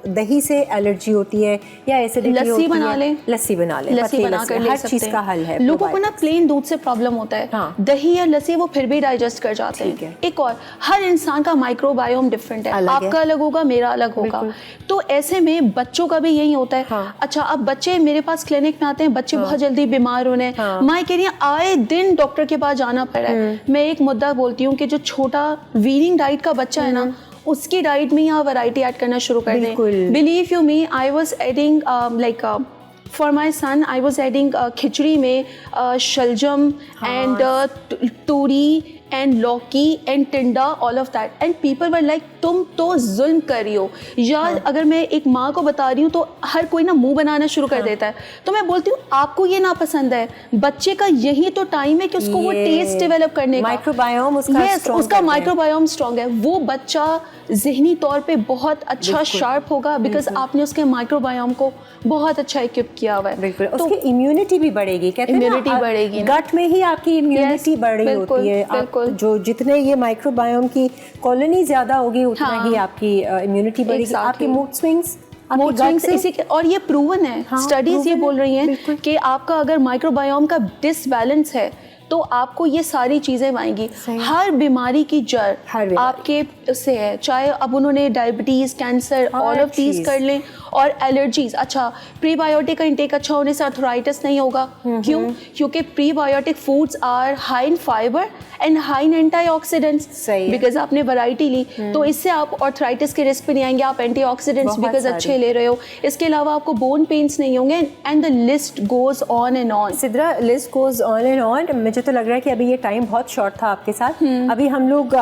दही से एलर्जी होती है या एसिडिटी होती है, लस्सी बना लें, लस्सी बना कर ले सकते हैं, हर चीज़ का हल है। लोगों को ना प्लेन दूध से प्रॉब्लम होता है, दही या लस्सी वो फिर भी डाइजेस्ट कर जाते हैं। एक और, हर इंसान का माइक्रोबायोम डिफरेंट है, आपका अलग होगा, मेरा अलग होगा। तो ऐसे में बच्चों का भी यही होता है। अच्छा, अब बच्चे मेरे पास क्लिनिक में आते हैं, बच्चे बहुत जल्दी बीमार होने, मैं कह रही हूँ आए दिन डॉक्टर के पास जाना पड़ रहा है। मैं एक मुद्दा बोलती हूँ कि जो छोटा वीनिंग डाइट का बच्चा है ना, उसकी डाइट में ही आप वैरायटी ऐड करना शुरू कर दें। Believe you me, I was adding like for my son I was adding खिचड़ी में shalgam and turi and lauki and tinda, all of that, and people were like तुम तो जुल्म कर रही हो यार। अगर मैं एक माँ को बता रही हूँ तो हर कोई ना मुंह बनाना शुरू कर देता है। तो मैं बोलती हूँ आपको ये ना पसंद है, बच्चे का यही तो टाइम है कि उसको वो टेस्ट डेवलप करने का, माइक्रोबायोम उसका माइक्रोबायोम स्ट्रॉन्ग है। वो बच्चा जहनी तौर पे बहुत अच्छा शार्प होगा बिकॉज आपने उसके माइक्रोबायोम को बहुत अच्छा इक्विप किया हुआ है। बिल्कुल, तो उसकी इम्यूनिटी भी बढ़ेगी, कहते हैं इम्यूनिटी बढ़ेगी, गट में ही आपकी इम्यूनिटी बढ़ रही होती है। आप जो जितने ये माइक्रोबायोम की कॉलोनी ज्यादा होगी उतना ही आपकी इम्यूनिटी बढ़ेगी। आपके मूड स्विंग्स इसी के, और ये प्रूवन है, स्टडीज ये बोल रही हैं कि आपका अगर माइक्रोबायोम का डिसबैलेंस है तो आपको ये सारी चीज़ें आएंगी। हर बीमारी की जड़ आपके से है, चाहे अब उन्होंने diabetes, cancer, all of these कर लें, और एलर्जीज। अच्छा, प्रीबायोटिक का इंटेक अच्छा होने से आर्थराइटिस नहीं होगा। क्यों? क्योंकि prebiotic foods are high in fibre and high in antioxidants, because आपने वैरायटी ली तो इससे आप आर्थराइटिस के रिस्क पे नहीं आएंगे। आप एंटीऑक्सीडेंट्स बिकॉज अच्छे ले रहे हो, इसके अलावा आपको बोन पेन्स नहीं होंगे, and the list goes on and on. Sidra, list goes on and on. मुझे तो लग रहा है कि अभी ये टाइम बहुत शॉर्ट था आपके साथ। अभी हम लोग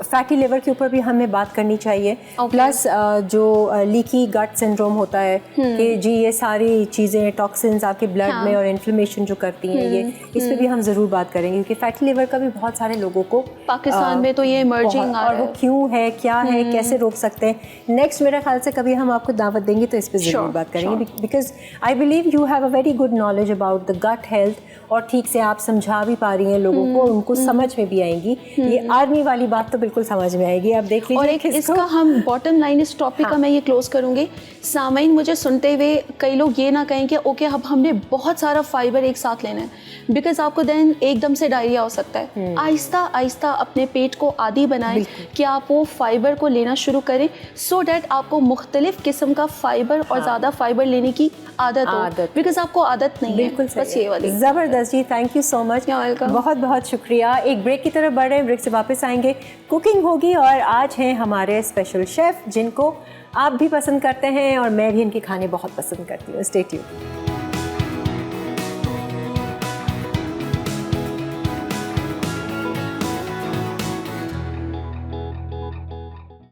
फैटी लिवर के ऊपर भी हमें बात करनी चाहिए, प्लस जो लीकी गट सिंड्रोम होता है कि जी ये सारी चीज़ें टॉक्सिन्स आपके ब्लड में और इन्फ्लेमेशन जो करती हैं, ये इस पर भी हम ज़रूर बात करेंगे, क्योंकि फैटी लिवर का भी बहुत सारे लोगों को पाकिस्तान में तो ये इमर्जिंग और वो क्यों है, क्या है, कैसे रोक सकते हैं। नेक्स्ट मेरे ख्याल से कभी हम आपको दावत देंगे तो इस पर ज़रूर बात करेंगे, because I believe you have a very good knowledge about the gut health, और ठीक से आप समझा भी पा रही हैं लोगों को, उनको समझ में भी आएंगी। ये आर्मी वाली बात तो बिल्कुल समझ में आएगी, आप देख लीजिए। और एक इसका हम बॉटम लाइन इस टॉपिक का मैं ये क्लोज करूँगी। सामाइन मुझे सुनते हुए कई लोग ये ना कहें कि ओके अब हमने बहुत सारा फाइबर एक साथ लेना है, बिकॉज आपको देन एकदम से डायरिया हो सकता है। आहिस्ता आहिस्ता अपने पेट को आदी बनाएं कि आप वो फाइबर को लेना शुरू करें, सो डैट आपको मुख्तलिफ किस्म का फाइबर और ज़्यादा फाइबर लेने की आदत हो, बिकॉज आपको आदत नहीं है। बिल्कुल बस ये वाली। ज़बरदस्त जी, थैंक यू सो मच, बहुत बहुत शुक्रिया। एक ब्रेक की तरफ बढ़ रहे हैं, ब्रेक से वापस आएंगे, कुकिंग होगी, और आज हैं हमारे स्पेशल शेफ़ जिनको आप भी पसंद करते हैं और मैं भी इनके खाने बहुत पसंद करती हूँ। Stay tuned.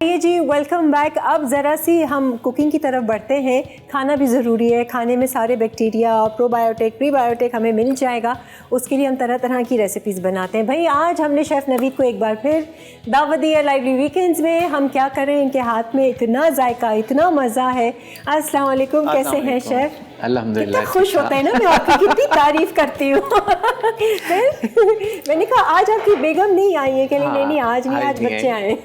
ये जी, वेलकम बैक। अब ज़रा सी हम कुकिंग की तरफ बढ़ते हैं। खाना भी ज़रूरी है, खाने में सारे बैक्टीरिया, प्रोबायोटिक, प्रीबायोटिक हमें मिल जाएगा, उसके लिए हम तरह तरह की रेसिपीज़ बनाते हैं। भाई आज हमने शेफ़ नवीद को एक बार फिर दावत दी है लाइवली वीकेंड्स में। हम क्या करें, इनके हाथ में इतना जायका, इतना मज़ा है। अस्सलाम वालेकुम, कैसे हैं शेफ़? अल्हम्दुलिल्लाह, खुश होते हैं ना, मैं आपकी कितनी तारीफ करती हूँ। मैंने कहा आज आपकी बेगम नहीं आई है, कहने नहीं आज नहीं, आज बच्चे आए।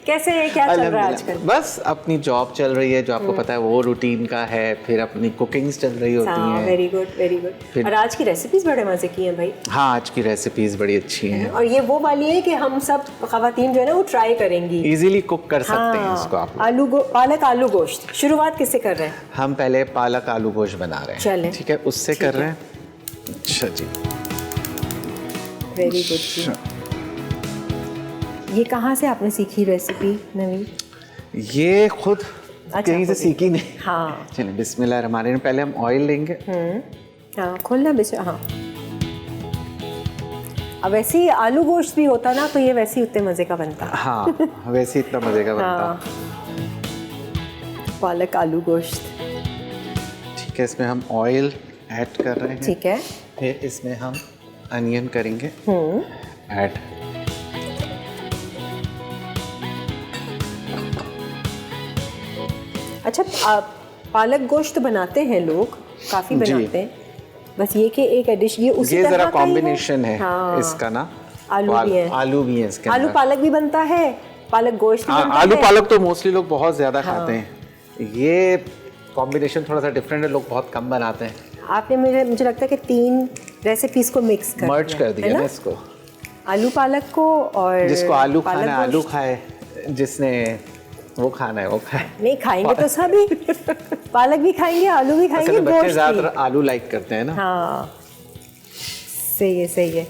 कैसे है, क्या चल रहा है आजकल? बस अपनी जॉब चल रही है, जो आपको पता है वो रूटीन का है, फिर अपनी कुकिंग्स चल रही होती हैं। Very good, very good. और आज की रेसिपीज बड़े मजे की हैं भाई। हाँ, आज की रेसिपीज बड़ी अच्छी हैं, और ये वो वाली है कि हम सब खवातीन जो है ना वो ट्राई करेंगी, इजीली कुक कर सकते हैं इसको आप। पालक आलू गोश्त, शुरुआत किससे कर रहे हैं? हम पहले पालक आलू गोश्त बना रहे हैं, चलें, ठीक है, उससे कर रहे हैं। अच्छा जी, वेरी गुड जी। ये कहाँ से आपने सीखी रेसिपी नवीन? ये खुद कहीं से सीखी नहीं। हाँ, चलिए बिस्मिल्लाहिर्रहमानिर्रहीम। पहले हम ऑयल लेंगे। हाँ, खोलना बेचा। हाँ, अब वैसे ही आलू गोश्त भी होता ना तो ये वैसे ही उतने मज़े का बनता। हाँ, वैसे इतना मज़े का बनता। हाँ, पालक आलू गोश्त, ठीक है। इसमें हम ऑयल ऐड कर रहे हैं, ठीक है। फिर इसमें हम अनियन करेंगे ऐड। अच्छा, पालक गोश्त बनाते हैं लोग, काफ़ी बनाते हैं, बस ये कि एक एडिश ये उसी तरह जरा कॉम्बिनेशन है। हाँ, इसका ना आलू भी है, आलू भी है इसके आलू पालक भी बनता है, पालक गोश्त भी बनता है। आलू पालक तो मोस्टली लोग बहुत ज़्यादा खाते हैं, ये कॉम्बिनेशन थोड़ा सा डिफरेंट है, लोग बहुत कम बनाते हैं। आपने मुझे लगता है कि 3 रेसिपीज को मिक्स कर मर्ज कर दिया ना इसको, आलू पालक को, और जिसको आलू खाना है आलू खाए, जिसने वो खाना है वो खाए। नहीं खाएंगे तो सभी, पालक भी खाएंगे, आलू भी खाएंगे, बच्चे ज़्यादातर आलू लाइक करते हैं ना। हाँ, सही है, सही है।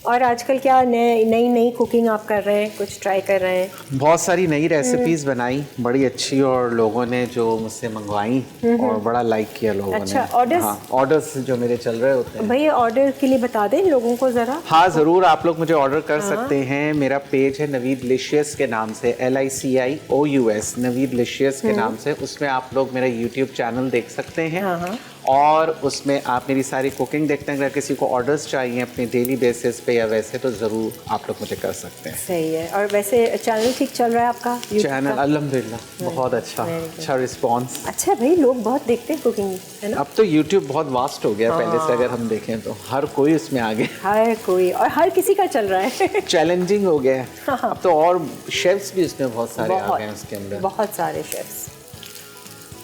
और आजकल क्या नई नई कुकिंग आप कर रहे हैं, कुछ ट्राई कर रहे हैं? बहुत सारी नई रेसिपीज बनाई बड़ी अच्छी, और लोगों ने जो मुझसे मंगवाई और बड़ा लाइक किया लोगों अच्छा, ने। ऑर्डर्स? हाँ, ऑर्डर्स जो मेरे चल रहे होते हैं। भैया ऑर्डर के लिए बता दें लोगों को ज़रा। हाँ ज़रूर, आप लोग मुझे ऑर्डर कर सकते हैं। मेरा पेज है नवीदलिशियस के नाम से, LICIOUS, नवीदलिशियस के नाम से। उसमें आप लोग मेरा यूट्यूब चैनल देख सकते हैं। हाँ। और उसमें आप मेरी सारी कुकिंग देखते हैं। अगर किसी को ऑर्डर्स चाहिए अपने डेली बेसिस पे या वैसे, तो ज़रूर आप लोग मुझे कर सकते हैं। सही है। और वैसे चैनल ठीक चल रहा है आपका YouTube चैनल का? अल्हम्दुलिल्लाह बहुत अच्छा रिस्पॉन्स। अच्छा भाई, लोग बहुत देखते हैं कुकिंग, है ना? अब तो YouTube बहुत वास्ट हो गया, पहले से अगर हम देखें तो हर कोई उसमें आ गया। हर कोई और हर किसी का चल रहा है। चैलेंजिंग हो गया है। अब तो और शेफ्स भी उसमें बहुत सारे आ गए हैं उसके अंदर, बहुत सारे शेफ्स।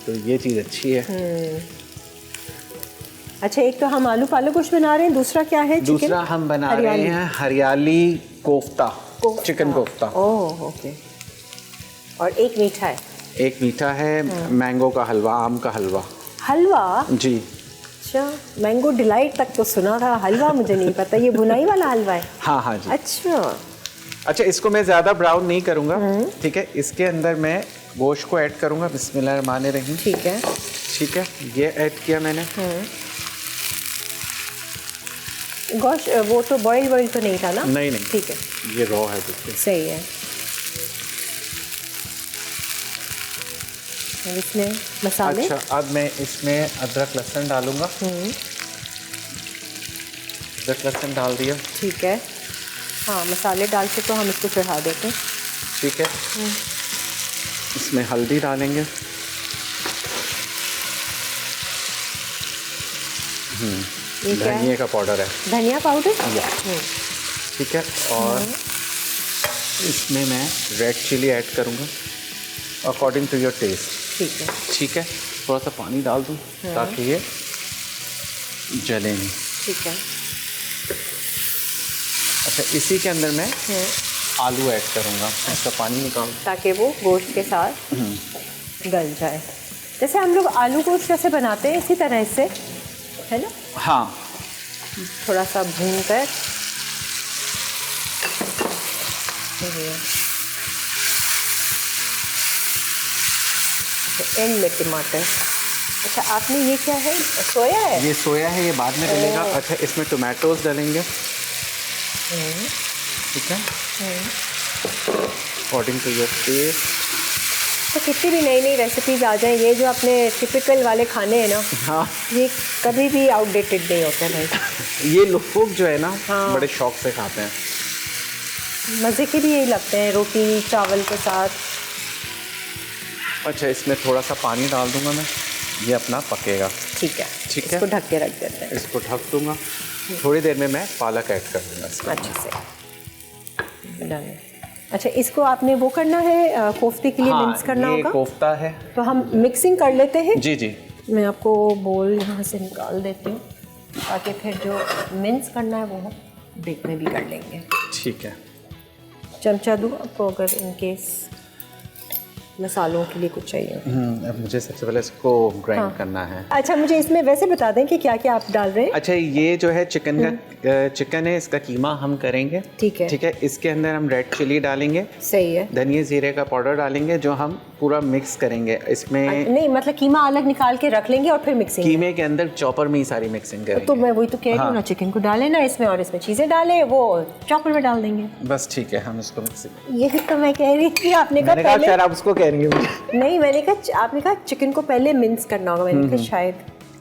तो ये चीज़ अच्छी है। अच्छा, एक तो हम आलू पालक गोश्त बना रहे हैं, दूसरा क्या है? दूसरा हम बना रहे हैं हरियाली kofta, chicken kofta. Oh okay. और एक मीठा है। एक मीठा है मैंगो का हलवा, आम का हलवा। हलवा? जी। अच्छा, मैंगो डिलाइट तक तो सुना था, हलवा मुझे नहीं पता। ये भुनाई वाला हलवा है? हाँ जी। अच्छा, इसको मैं ज़्यादा ब्राउन नहीं करूँगा, ठीक है। इसके अंदर मैं गोश्त को ऐड करूँगा। बिस्मिल्लाहिर्रहमानिर्रहीम। ठीक है। ठीक है, ये ऐड किया मैंने। गोश्त वो तो बॉयल तो नहीं था ना? नहीं। ठीक है, ये रॉ है, देखिए। सही है। अब इसमें मसाले। अच्छा, अब मैं इसमें अदरक लहसुन डालूंगा। अदरक लहसुन डाल दिया। ठीक है। हाँ, मसाले डाल के तो हम इसको चढ़ा देते हैं। ठीक है। इसमें हल्दी डालेंगे। ये क्या है? धनिया का पाउडर है। धनिया पाउडर? ठीक है। और इसमें मैं रेड चिली ऐड करूँगा अकॉर्डिंग टू योर टेस्ट। ठीक है। ठीक है, थोड़ा सा पानी डाल दूँ ताकि ये जले नहीं। ठीक है। अच्छा, इसी के अंदर मैं आलू ऐड करूँगा। इसका पानी निकाल, ताकि वो गोश्त के साथ गल जाए। जैसे हम लोग आलू गोश्त कैसे बनाते हैं, इसी तरह इससे, है ना? हाँ। थोड़ा सा भून कर। एंड में टमाटर। अच्छा, आपने ये क्या है? सोया है? ये सोया है, ये बाद में डलेगा। अच्छा, इसमें टोमेटोज डालेंगे। ठीक है, अकॉर्डिंग टू योर टेस्ट। तो कितनी भी नई नई रेसिपीज आ जाएं, ये जो अपने टिपिकल वाले खाने हैं ना, हाँ, ये कभी भी आउटडेटेड नहीं होते भाई। ये लोग जो है ना, बड़े शौक से खाते हैं। मज़े के भी यही लगते हैं, रोटी चावल के साथ। अच्छा, इसमें थोड़ा सा पानी डाल दूंगा मैं, ये अपना पकेगा। ठीक है। ठीक है, इसको ढक के रख देते हैं। इसको ढक दूंगा। थोड़ी देर में मैं पालक ऐड कर दूंगा इसमें। अच्छे से डन। अच्छा, इसको आपने वो करना है, कोफ्ते के लिए मिक्स करना ये होगा? कोफ्ता है। तो हम मिक्सिंग कर लेते हैं। जी जी। मैं आपको बोल यहाँ से निकाल देती हूँ, ताकि फिर जो मिक्स करना है वो हम ब्रेक में भी कर लेंगे। ठीक है। चमचा दूँ आपको अगर इन केस मसालों के लिए कुछ चाहिए? अब मुझे सबसे पहले इसको ग्राइंड करना है। अच्छा, मुझे इसमें वैसे बता दें कि क्या क्या आप डाल रहे हैं? अच्छा, ये जो है चिकन है, इसका कीमा हम करेंगे। ठीक है। ठीक है, इसके अंदर हम रेड चिली डालेंगे। सही है। धनिया जीरे का पाउडर डालेंगे, जो हम पूरा मिक्स करेंगे इसमें। नहीं मतलब कीमा अलग निकाल के रख लेंगे और फिर मिक्सिंग? कीमे के अंदर चॉपर में ही सारी मिक्सिंग करेंगे। तो मैं वही तो कह रही हूँ ना, चिकन को डालें ना इसमें और इसमें चीज़ें डालें, वो चॉपर में डाल देंगे। बस ठीक है, हम इसको मिक्सिंग। यही तो मैं कह रही थी। आपने कहा पहले, शायद आप उसको कह रही हैं। नहीं मैंने कहा, आपने कहा चिकन को पहले मिक्स करना होगा, मैंने कहा शायद।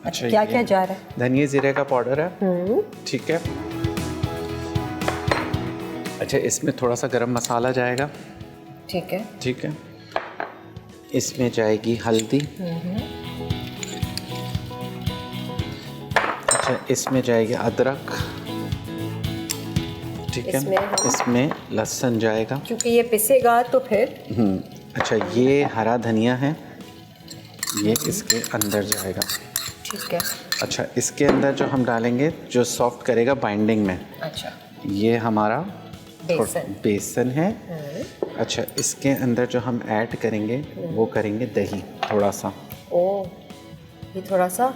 अच्छा, क्या क्या जा रहा है? धनिया जीरे का पाउडर है। ठीक है। अच्छा, इसमें थोड़ा सा गरम मसाला जाएगा। ठीक है। ठीक है, इसमें जाएगी हल्दी। अच्छा, इसमें जाएगी अदरक। ठीक है, इसमें लहसुन जाएगा, क्योंकि ये पिसेगा तो फिर। अच्छा, ये हरा धनिया है, ये इसके अंदर जाएगा। ठीक है। अच्छा, इसके अंदर जो हम डालेंगे, जो सॉफ्ट करेगा बाइंडिंग में, अच्छा, ये हमारा बेसन है। अच्छा, इसके अंदर जो हम ऐड करेंगे वो करेंगे दही थोड़ा सा। ओ, ये थोड़ा सा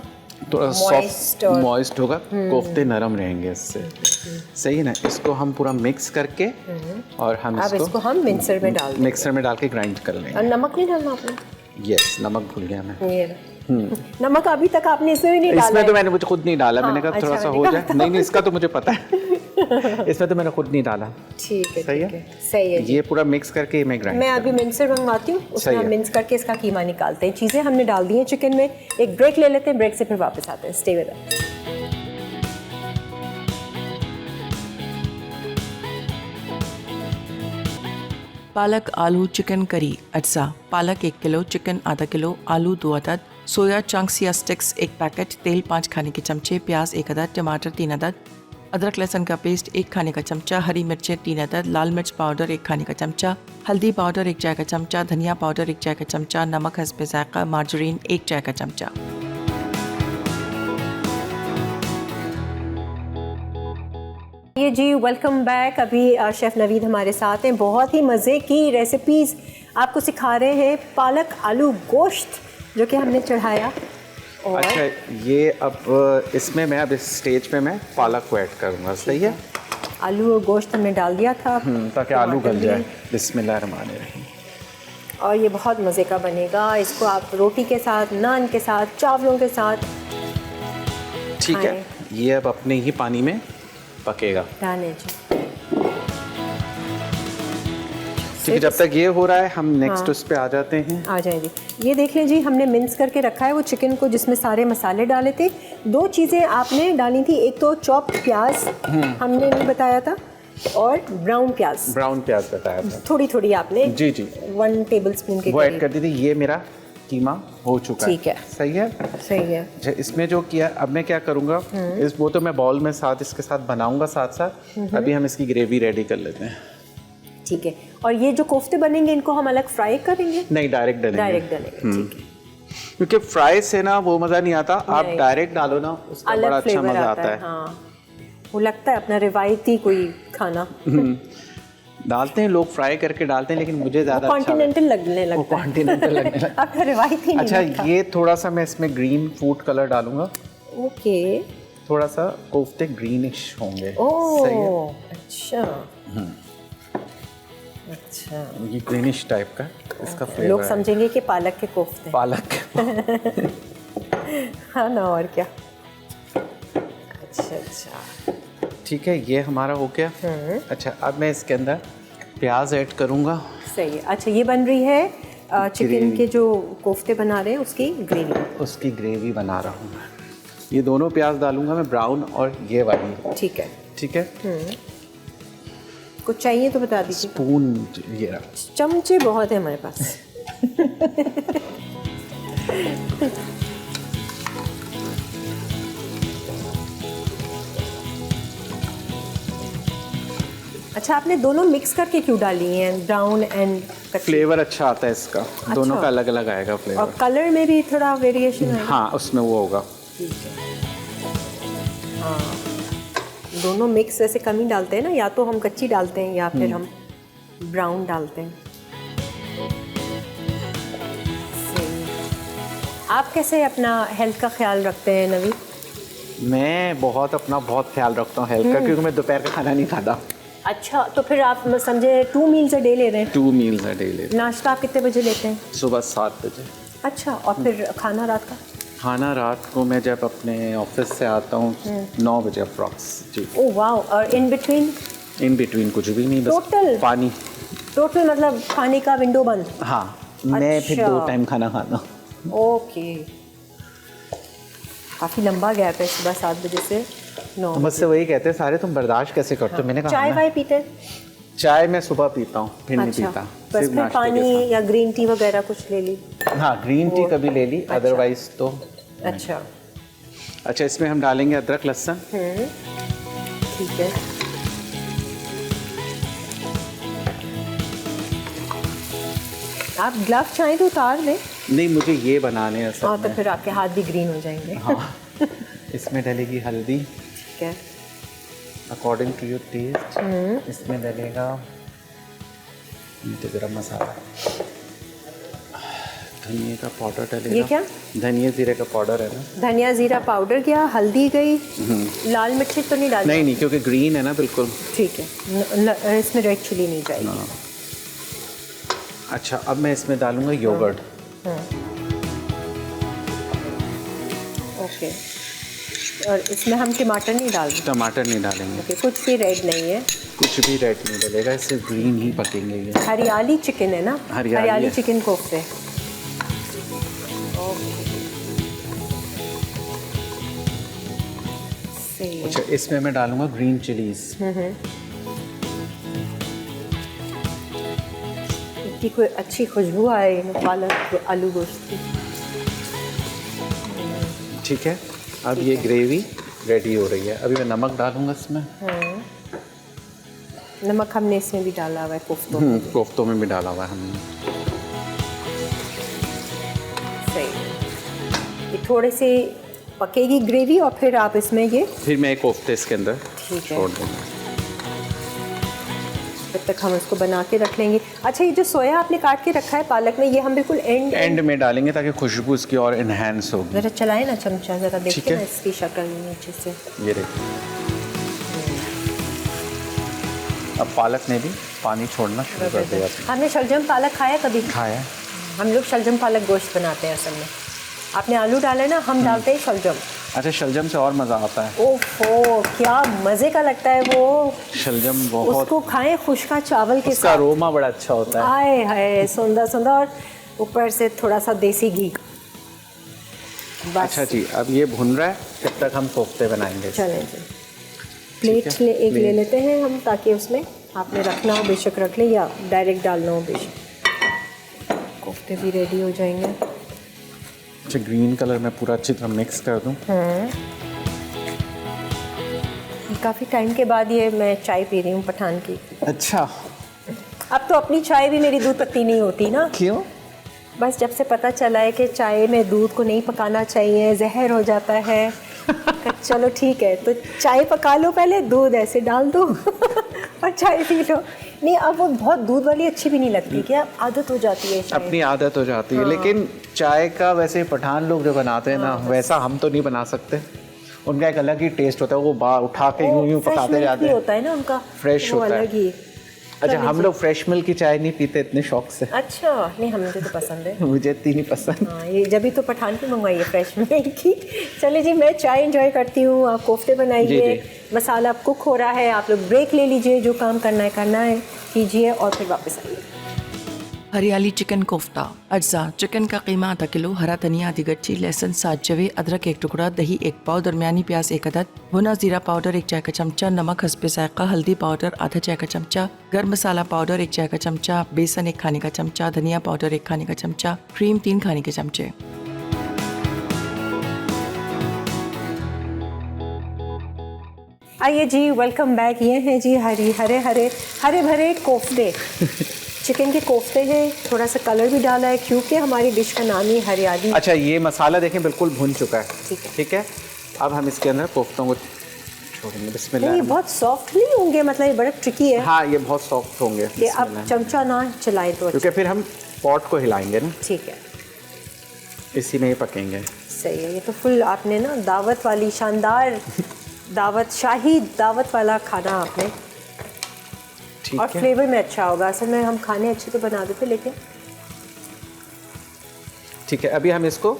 थोड़ा Moist सॉफ्ट और- मॉइस्ट होगा, कोफ्ते नरम रहेंगे इससे। सही है ना। इसको हम पूरा मिक्स करके और हम अब इसको हम मिक्सर में डाल देंगे। मिक्सर में डाल के ग्राइंड कर लेंगे। और नमक नहीं डालना आपने? यस, नमक भूल गया मैं। ये नमक अभी तक आपने इसमें भी नहीं डाला इसमें है। तो मैंने मुझे खुद नहीं डाला, मैंने हाँ, कहा थोड़ा अच्छा, सा मैंने हो कहा जाए। नहीं, इसका तो मुझे पता है। इसमें तो मैंने खुद नहीं डाला। ठीक है, सही ठीक है? है, सही है जी। ये पूरा मिक्स करके मैं ग्राइंड मैं अभी मिक्सर मंगवाती हूँ, उसमें सही हम है। मिक्स करके इसका कीमा निकालते हैं। चीज़ें हमने डाल दी हैं चिकन में। एक ब्रेक ले लेते हैं, ब्रेक से फिर वापस आते हैं। Stay with us. पालक आलू चिकन करी अज्जा। पालक 1 किलो, चिकन आधा किलो, आलू 2 अदद, सोया चंक्स या स्टिक्स 1 पैकेट, तेल 5 खाने के चमचे, प्याज 1 अदद, टमाटर 3 अदद, अदरक लहसुन का पेस्ट 1 खाने का चमचा, हरी मिर्चें 3 अदद, लाल मिर्च पाउडर 1 खाने का चमचा, हल्दी पाउडर 1 चाय का चमचा, धनिया पाउडर 1 चाय का चमचा, नमक हस्बे जायका, मार्जरीन 1 चाय का चमचा। ये जी, वेलकम बैक। अभी शेफ़ नवीद हमारे साथ हैं। बहुत ही मज़े की रेसिपीज़ आपको सिखा रहे हैं। पालक आलू गोश्त जो कि हमने चढ़ाया। और अच्छा, ये अब इसमें मैं अब इस स्टेज पे मैं पालक को ऐड करूँगा। सही है। आलू और गोश्त हमने डाल दिया था ताकि आलू टमाटर गल भी। जाए। बिस्मिल्लाहिर्रहमानिर्रहीम। और ये बहुत मज़े का बनेगा। इसको आप रोटी के साथ, नान के साथ, चावलों के साथ ठीक है। खाएं। ये अब अपने ही पानी में पकेगा। डालें जी। ठीक है, जब तक ये हो रहा है हम नेक्स्ट हाँ। उस पे आ जाते हैं। आ जाए जी। ये देख लें जी, हमने मिक्स करके रखा है वो चिकन को, जिसमें सारे मसाले डाले थे। 2 चीज़ें आपने डाली थी, एक तो चॉप्ड प्याज हमने नहीं बताया था, और ब्राउन प्याज ब्राउन प्याज बताया था। थोड़ी थोड़ी आपने जी जी, 1 टेबलस्पून के वो ऐड करीब। कर दी थी। ये मेरा कीमा हो चुका है। ठीक है। सही है। सही है। अच्छा, इसमें जो किया अब मैं क्या करूँगा, इस वो तो मैं बाउल में साथ इसके साथ बनाऊंगा साथ साथ। अभी हम इसकी ग्रेवी रेडी कर लेते हैं। ठीक है। और ये जो कोफ्ते बनेंगे इनको हम अलग फ्राई करेंगे? नहीं, डायरेक्ट डालेंगे। डायरेक्ट डालेंगे। ठीक है। क्योंकि फ्राई से ना वो मज़ा नहीं आता। आप नहीं। डायरेक्ट डालो ना, उसका बड़ा अलग अच्छा फ्लेवर मज़ा आता है। हाँ, वो लगता है अपना रिवायती कोई खाना। डालते हैं लोग, फ्राई करके डालते हैं, लेकिन मुझे ज़्यादा अच्छा कॉन्टिनेंटल लगने वो लगता है। कॉन्टिनेंटल लगने लगता आपका रिवायती है। नहीं अच्छा, लगता। ये थोड़ा सा मैं इसमें ग्रीन फूड कलर डालूंगा। ओके। थोड़ा सा कोफ्ते ग्रीनिश होंगे। सही है। ओह, अच्छा। अच्छा, ये ग्रीनिश टाइप का इसका फ्लेवर लोग है। समझेंगे कि पालक के कोफ्ते। पालक। हाँ ना, और क्या। अच्छा अच्छा। ठीक है, ये हमारा हो गया। अच्छा, अब मैं इसके अंदर प्याज ऐड करूँगा। सही है। अच्छा, ये बन रही है चिकन ग्रेवी। के जो कोफ्ते बना रहे हैं उसकी ग्रेवी। उसकी ग्रेवी बना रहा हूँ मैं। ये दोनों प्याज डालूंगा मैं, ब्राउन और ये वाली। ठीक है। ठीक है। कुछ चाहिए तो बता दीजिए। स्पून ये रहा। चमचे बहुत है हमारे पास। अच्छा, आपने दोनों मिक्स करके क्यों डाली हैं, ब्राउन एंड कच्ची? फ्लेवर अच्छा आता है इसका। दोनों का अलग अलग आएगा और फ्लेवर। कलर में भी थोड़ा वेरिएशन है। हाँ, उसमें वो होगा। ठीक है। हाँ, दोनों मिक्स ऐसे कम ही डालते हैं ना, या तो हम कच्ची डालते हैं या फिर हम ब्राउन डालते हैं। सही। आप कैसे अपना हेल्थ का ख्याल रखते हैं नवीद? मैं बहुत ख्याल रखता हूँ हेल्थ का, क्योंकि मैं दोपहर का खाना नहीं खाता। अच्छा, तो फिर आप समझे 2 मील्स अ डे ले रहे हैं? 2 मील्स अ डे ले। नाश्ता आप कितने बजे लेते हैं? सुबह 7 बजे। अच्छा, और फिर खाना रात का? खाना रात को मैं जब अपने ऑफिस से आता हूँ 9 बजे अप्रॉक्स। जी। Oh wow. और इन बिटवीन? इन बिटवीन कुछ भी नहीं, बस Total? पानी। टोटल मतलब खाने का विंडो बंद? हाँ, मैं फिर अच्छा। 2 टाइम खाना खाता। ओके। काफ़ी लंबा गैप है, सुबह 7 बजे से 9 तो मुझसे वही कहते हैं सारे, तुम बर्दाश्त कैसे करते हो? मैंने कहा चाय मैं- वाय पीते हैं? चाय मैं सुबह पीता हूँ, फिर नहीं अच्छा, पीता। बस सिर्फ फिर नाश्ते के पानी या ग्रीन टी वगैरह कुछ ले ली? साथ। हाँ, ग्रीन टी कभी ले ली, अदरवाइज तो। अच्छा। अच्छा, इसमें हम डालेंगे अदरक लहसुन। ठीक है। आप ग्लव चाहें तो उतार लें। नहीं, मुझे ये बनाने हैं हाँ, सब तो में। फिर आपके हाथ भी ग्रीन हो जाएंगे। हाँ। इसमें डलेगी हल्दी ठीक है। According to your taste. इसमें डलेगा मीठे गरम मसाला, धनिया का पाउडर डलेगा। ये क्या? धनिया जीरे का पाउडर है ना। धनिया जीरा पाउडर क्या, हल्दी गई, लाल मिर्ची तो नहीं डालनी? नहीं क्योंकि ग्रीन है ना बिल्कुल। ठीक है, इसमें रेड चिली नहीं जाएगी। अच्छा, अब मैं इसमें डालूंगा योगर्ट। ओके, और इसमें हम टमाटर नहीं डाल रहे? टमाटर नहीं डालेंगे। ओके, कुछ भी रेड नहीं है? कुछ भी रेड नहीं डलेगा, इससे ग्रीन ही पकेंगे ये। हरियाली चिकन है ना? हरियाली है। चिकन कोफ्ते। सही है। अच्छा, इसमें मैं डालूंगा ग्रीन चिलीज। इतनी कोई अच्छी खुशबू आए पालक आलू गोश्त की। ठीक है, अब ये ग्रेवी रेडी हो रही है। अभी मैं नमक डालूंगा इसमें। नमक हमने इसमें भी डाला हुआ है, कोफ्तों में। कोफ्तों में भी डाला हुआ है हमने। सही। ये थोड़े से पकेगी ग्रेवी और फिर आप इसमें ये फिर मैं एक कोफ्ते इसके अंदर ठीक है छोड़ दूँगा। तब तक हम इसको बना के रख लेंगे। अच्छा, ये जो सोया आपने काट के रखा है पालक में, ये हम बिल्कुल एंड में डालेंगे ताकि खुशबू इसकी और इन्हेंस होगी। ज़रा चलाए ना चमचा, ज़रा ठीक देखिए है। ना इसकी शक्ल नीचे से। ये देखिए, अब पालक ने भी पानी छोड़ना शुरू कर दिया। हमने शलजम पालक खाया कभी? खाया। हम लोग शलजम पालक गोश्त बनाते हैं असल में। आपने आलू डाला ना, हम डालते हैं शलजम। अच्छा, शलजम से और मज़ा आता है। ओहो, क्या मज़े का लगता है वो। शलजम बहुत, उसको खाएं खुशका चावल के उसका साथ। अरोमा बड़ा अच्छा होता है। आए हाय, सुंदर सुंदर, और ऊपर से थोड़ा सा देसी घी। बस। अच्छा जी, अब ये भुन रहा है, जब तक हम कोफ्ते बनाएंगे। चलें जी, प्लेट एक ले लेते हैं हम, ताकि उसमें आपने रखना हो बेशक रख लें, या डायरेक्ट डालना हो बेशक। कोफ्ते भी रेडी हो जाएंगे। अच्छा, ग्रीन कलर में पूरा अच्छी तरह मिक्स कर दूं। काफ़ी टाइम के बाद ये मैं चाय पी रही हूँ पठान की। अच्छा, अब तो अपनी चाय भी मेरी दूध पत्ती नहीं होती ना। क्यों? बस जब से पता चला है कि चाय में दूध को नहीं पकाना चाहिए, जहर हो जाता है। चलो ठीक है, तो चाय पका लो पहले, दूध ऐसे डाल दो और चाय पी लो। नहीं, अब वो बहुत दूध वाली अच्छी भी नहीं लगती, क्या आदत हो जाती है शायद। अपनी आदत हो जाती है। लेकिन चाय का वैसे पठान लोग जो बनाते हैं ना, वैसा हम तो नहीं बना सकते। उनका एक अलग ही टेस्ट होता है, वो बाहर उठा के यूं पकाते जाते हैं। होता है ना उनका, फ्रेश वो होता है। अलग ही। अच्छा, हम लोग फ्रेश मिल्क की चाय नहीं पीते इतने शौक से। अच्छा, नहीं मुझे तो पसंद है। मुझे इतनी नहीं पसंद। हाँ, ये जब भी तो पठान की मंगवाइए फ्रेश मिल्क की। चलिए जी, मैं चाय एंजॉय करती हूँ, आप कोफ्ते बनाइए, मसाला कुक हो रहा है, आप लोग ब्रेक ले लीजिए, जो काम करना है कीजिए, और फिर वापस आइए। हरियाली चिकन कोफ्ता। अज्जा: चिकन का कीमा आधा किलो, हरा धनिया आधी गच्ची, लहसुन 7 जवे, अदरक 1 टुकड़ा, दही 1 पाव, दरमियानी प्याज 1 अदद, भुना जीरा पाउडर 1 चाय का चमचा, नमक हस्बे जायका, हल्दी पाउडर आधा चाय का चमचा, गर्म मसाला पाउडर 1 चाय का चमचा, बेसन 1 खाने का चमचा, धनिया पाउडर 1 खाने का चमचा, क्रीम 3 खाने के चमचे। आइए जी, वेलकम बैक। ये हैं जी हरे भरे कोफ्ते। चिकन के कोफ्ते हैं, थोड़ा सा कलर भी डाला है क्योंकि हमारी डिश का नाम ही हरियाली। अच्छा, ये मसाला देखें बिल्कुल भुन चुका है। ठीक है। ठीक है, अब हम इसके अंदर कोफ्तों को छोड़ेंगे। बिस्मिल्लाह। ये बहुत सॉफ्ट नहीं होंगे, मतलब ये बड़ा ट्रिकी है। हाँ, ये बहुत सॉफ्ट होंगे। कि अब चमचा ना चलाएं तो क्योंकि फिर हम पॉट को हिलाएंगे ना, ठीक है। इसी में ही पकेंगे। सही है, ये तो फुल आपने ना दावत वाली शानदार दावत, शाही दावत वाला खाना आपने। ठीक और है। फ्लेवर में अच्छा होगा। असल में हम खाने अच्छे तो बना देते, लेकिन ठीक है, अभी हम इसको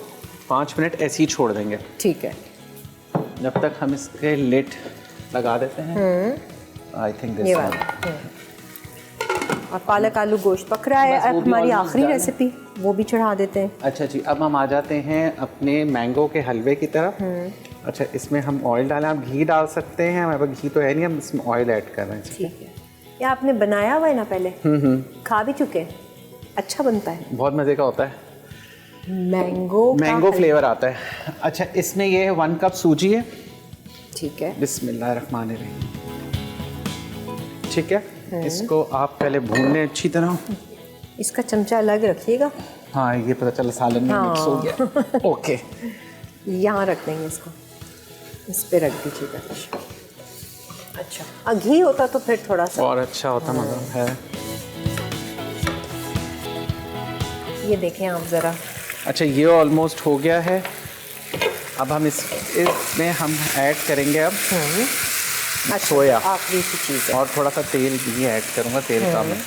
5 मिनट ऐसे ही छोड़ देंगे, ठीक है। जब तक हम इसके लिड लगा देते हैं। आई थिंक ये दिस वाला। और पालक आलू गोश्त पक रहा है। बस अब वो भी हमारी almost आखिरी done है। रेसिपी, वो भी चढ़ा देते हैं। अच्छा जी, अब हम आ जाते हैं अपने मैंगो के हलवे की तरफ। अच्छा, इसमें हम ऑयल डालें, आप घी डाल सकते हैं, हमारे पास घी तो है नहीं, हम इसमें ऑयल ऐड कर रहे हैं। ठीक है। ये आपने बनाया हुआ है ना पहले? खा भी चुके हैं, अच्छा बनता है। बहुत मज़े का होता है, मैंगो फ्लेवर आता है। अच्छा, इसमें ये है 1 कप सूजी है। ठीक है। बिस्मिल्लाहिर्रहमानिर्रहीम। ठीक है, इसको आप पहले भून लें अच्छी तरह। इसका चमचा अलग रखिएगा। हाँ, ये पता चला सालन में मिक्स हो गया। ओके, यहाँ रख देंगे इसको, इस पे रख दीजिएगा। अच्छा, घी होता तो फिर थोड़ा सा और अच्छा होता मज़ा है। ये देखें आप ज़रा, अच्छा, ये ऑलमोस्ट हो गया है। अब हम इसमें हम ऐड करेंगे अब सोया। आखिरी सी चीज़ है। और थोड़ा सा तेल भी ऐड करूँगा, तेल कम है।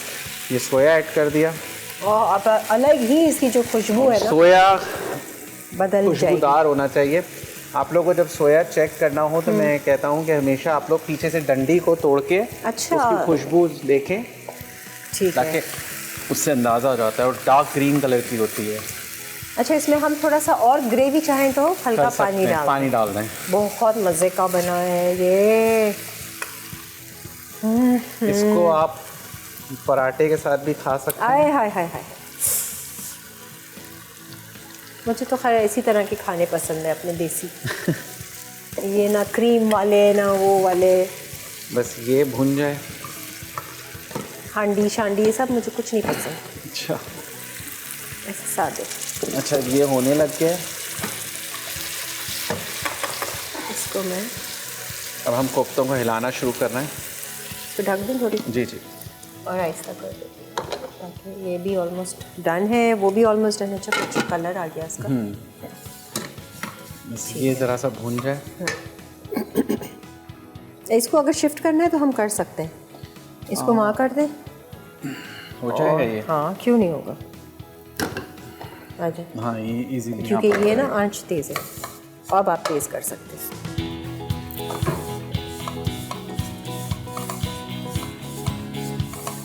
ये सोया ऐड कर दिया और अब अलग ही इसकी जो खुशबू है ना, सोया बदल जाएगी। खुशबूदार होना चाहिए। आप लोगों को जब सोया चेक करना हो तो मैं कहता हूँ कि हमेशा आप लोग पीछे से डंडी को तोड़ के अच्छा। उसकी खुशबू देखें, ठीक ताकि है। उससे अंदाज़ा हो जाता है। और डार्क ग्रीन कलर की होती है। अच्छा, इसमें हम थोड़ा सा और ग्रेवी चाहें तो हल्का कर सकते पानी हैं, डाल पानी डाल दें। बहुत मज़े का बना है ये। इसको आप पराठे के साथ भी खा सकते हैं। आए हाय हाय हाय, मुझे तो खैर इसी तरह के खाने पसंद है अपने देसी। ये ना क्रीम वाले ना वो वाले, बस ये भुन जाए। हांडी शांडी ये सब मुझे कुछ नहीं पसंद, अच्छा ऐसे सादे। अच्छा, ये होने लग गया है। इसको मैं अब हम कोफ्तों को हिलाना शुरू कर रहे हैं। तो ढक दूँ थोड़ी जी जी। और आहिस्ता कर देती हूँ। ओके, ये भी ऑलमोस्ट डन है, वो भी ऑलमोस्ट डन है। अच्छा, कुछ कलर आ गया इसका। बस ये ज़रा सा भुन जाए। इसको अगर शिफ्ट करना है तो हम कर सकते हैं, इसको वहाँ कर दें। हो जाएगा ये। हाँ, क्यों नहीं होगा, आ जाए। हाँ, ये इजीली। क्योंकि ये ना आंच तेज़ है, अब आप तेज़ कर सकते हैं।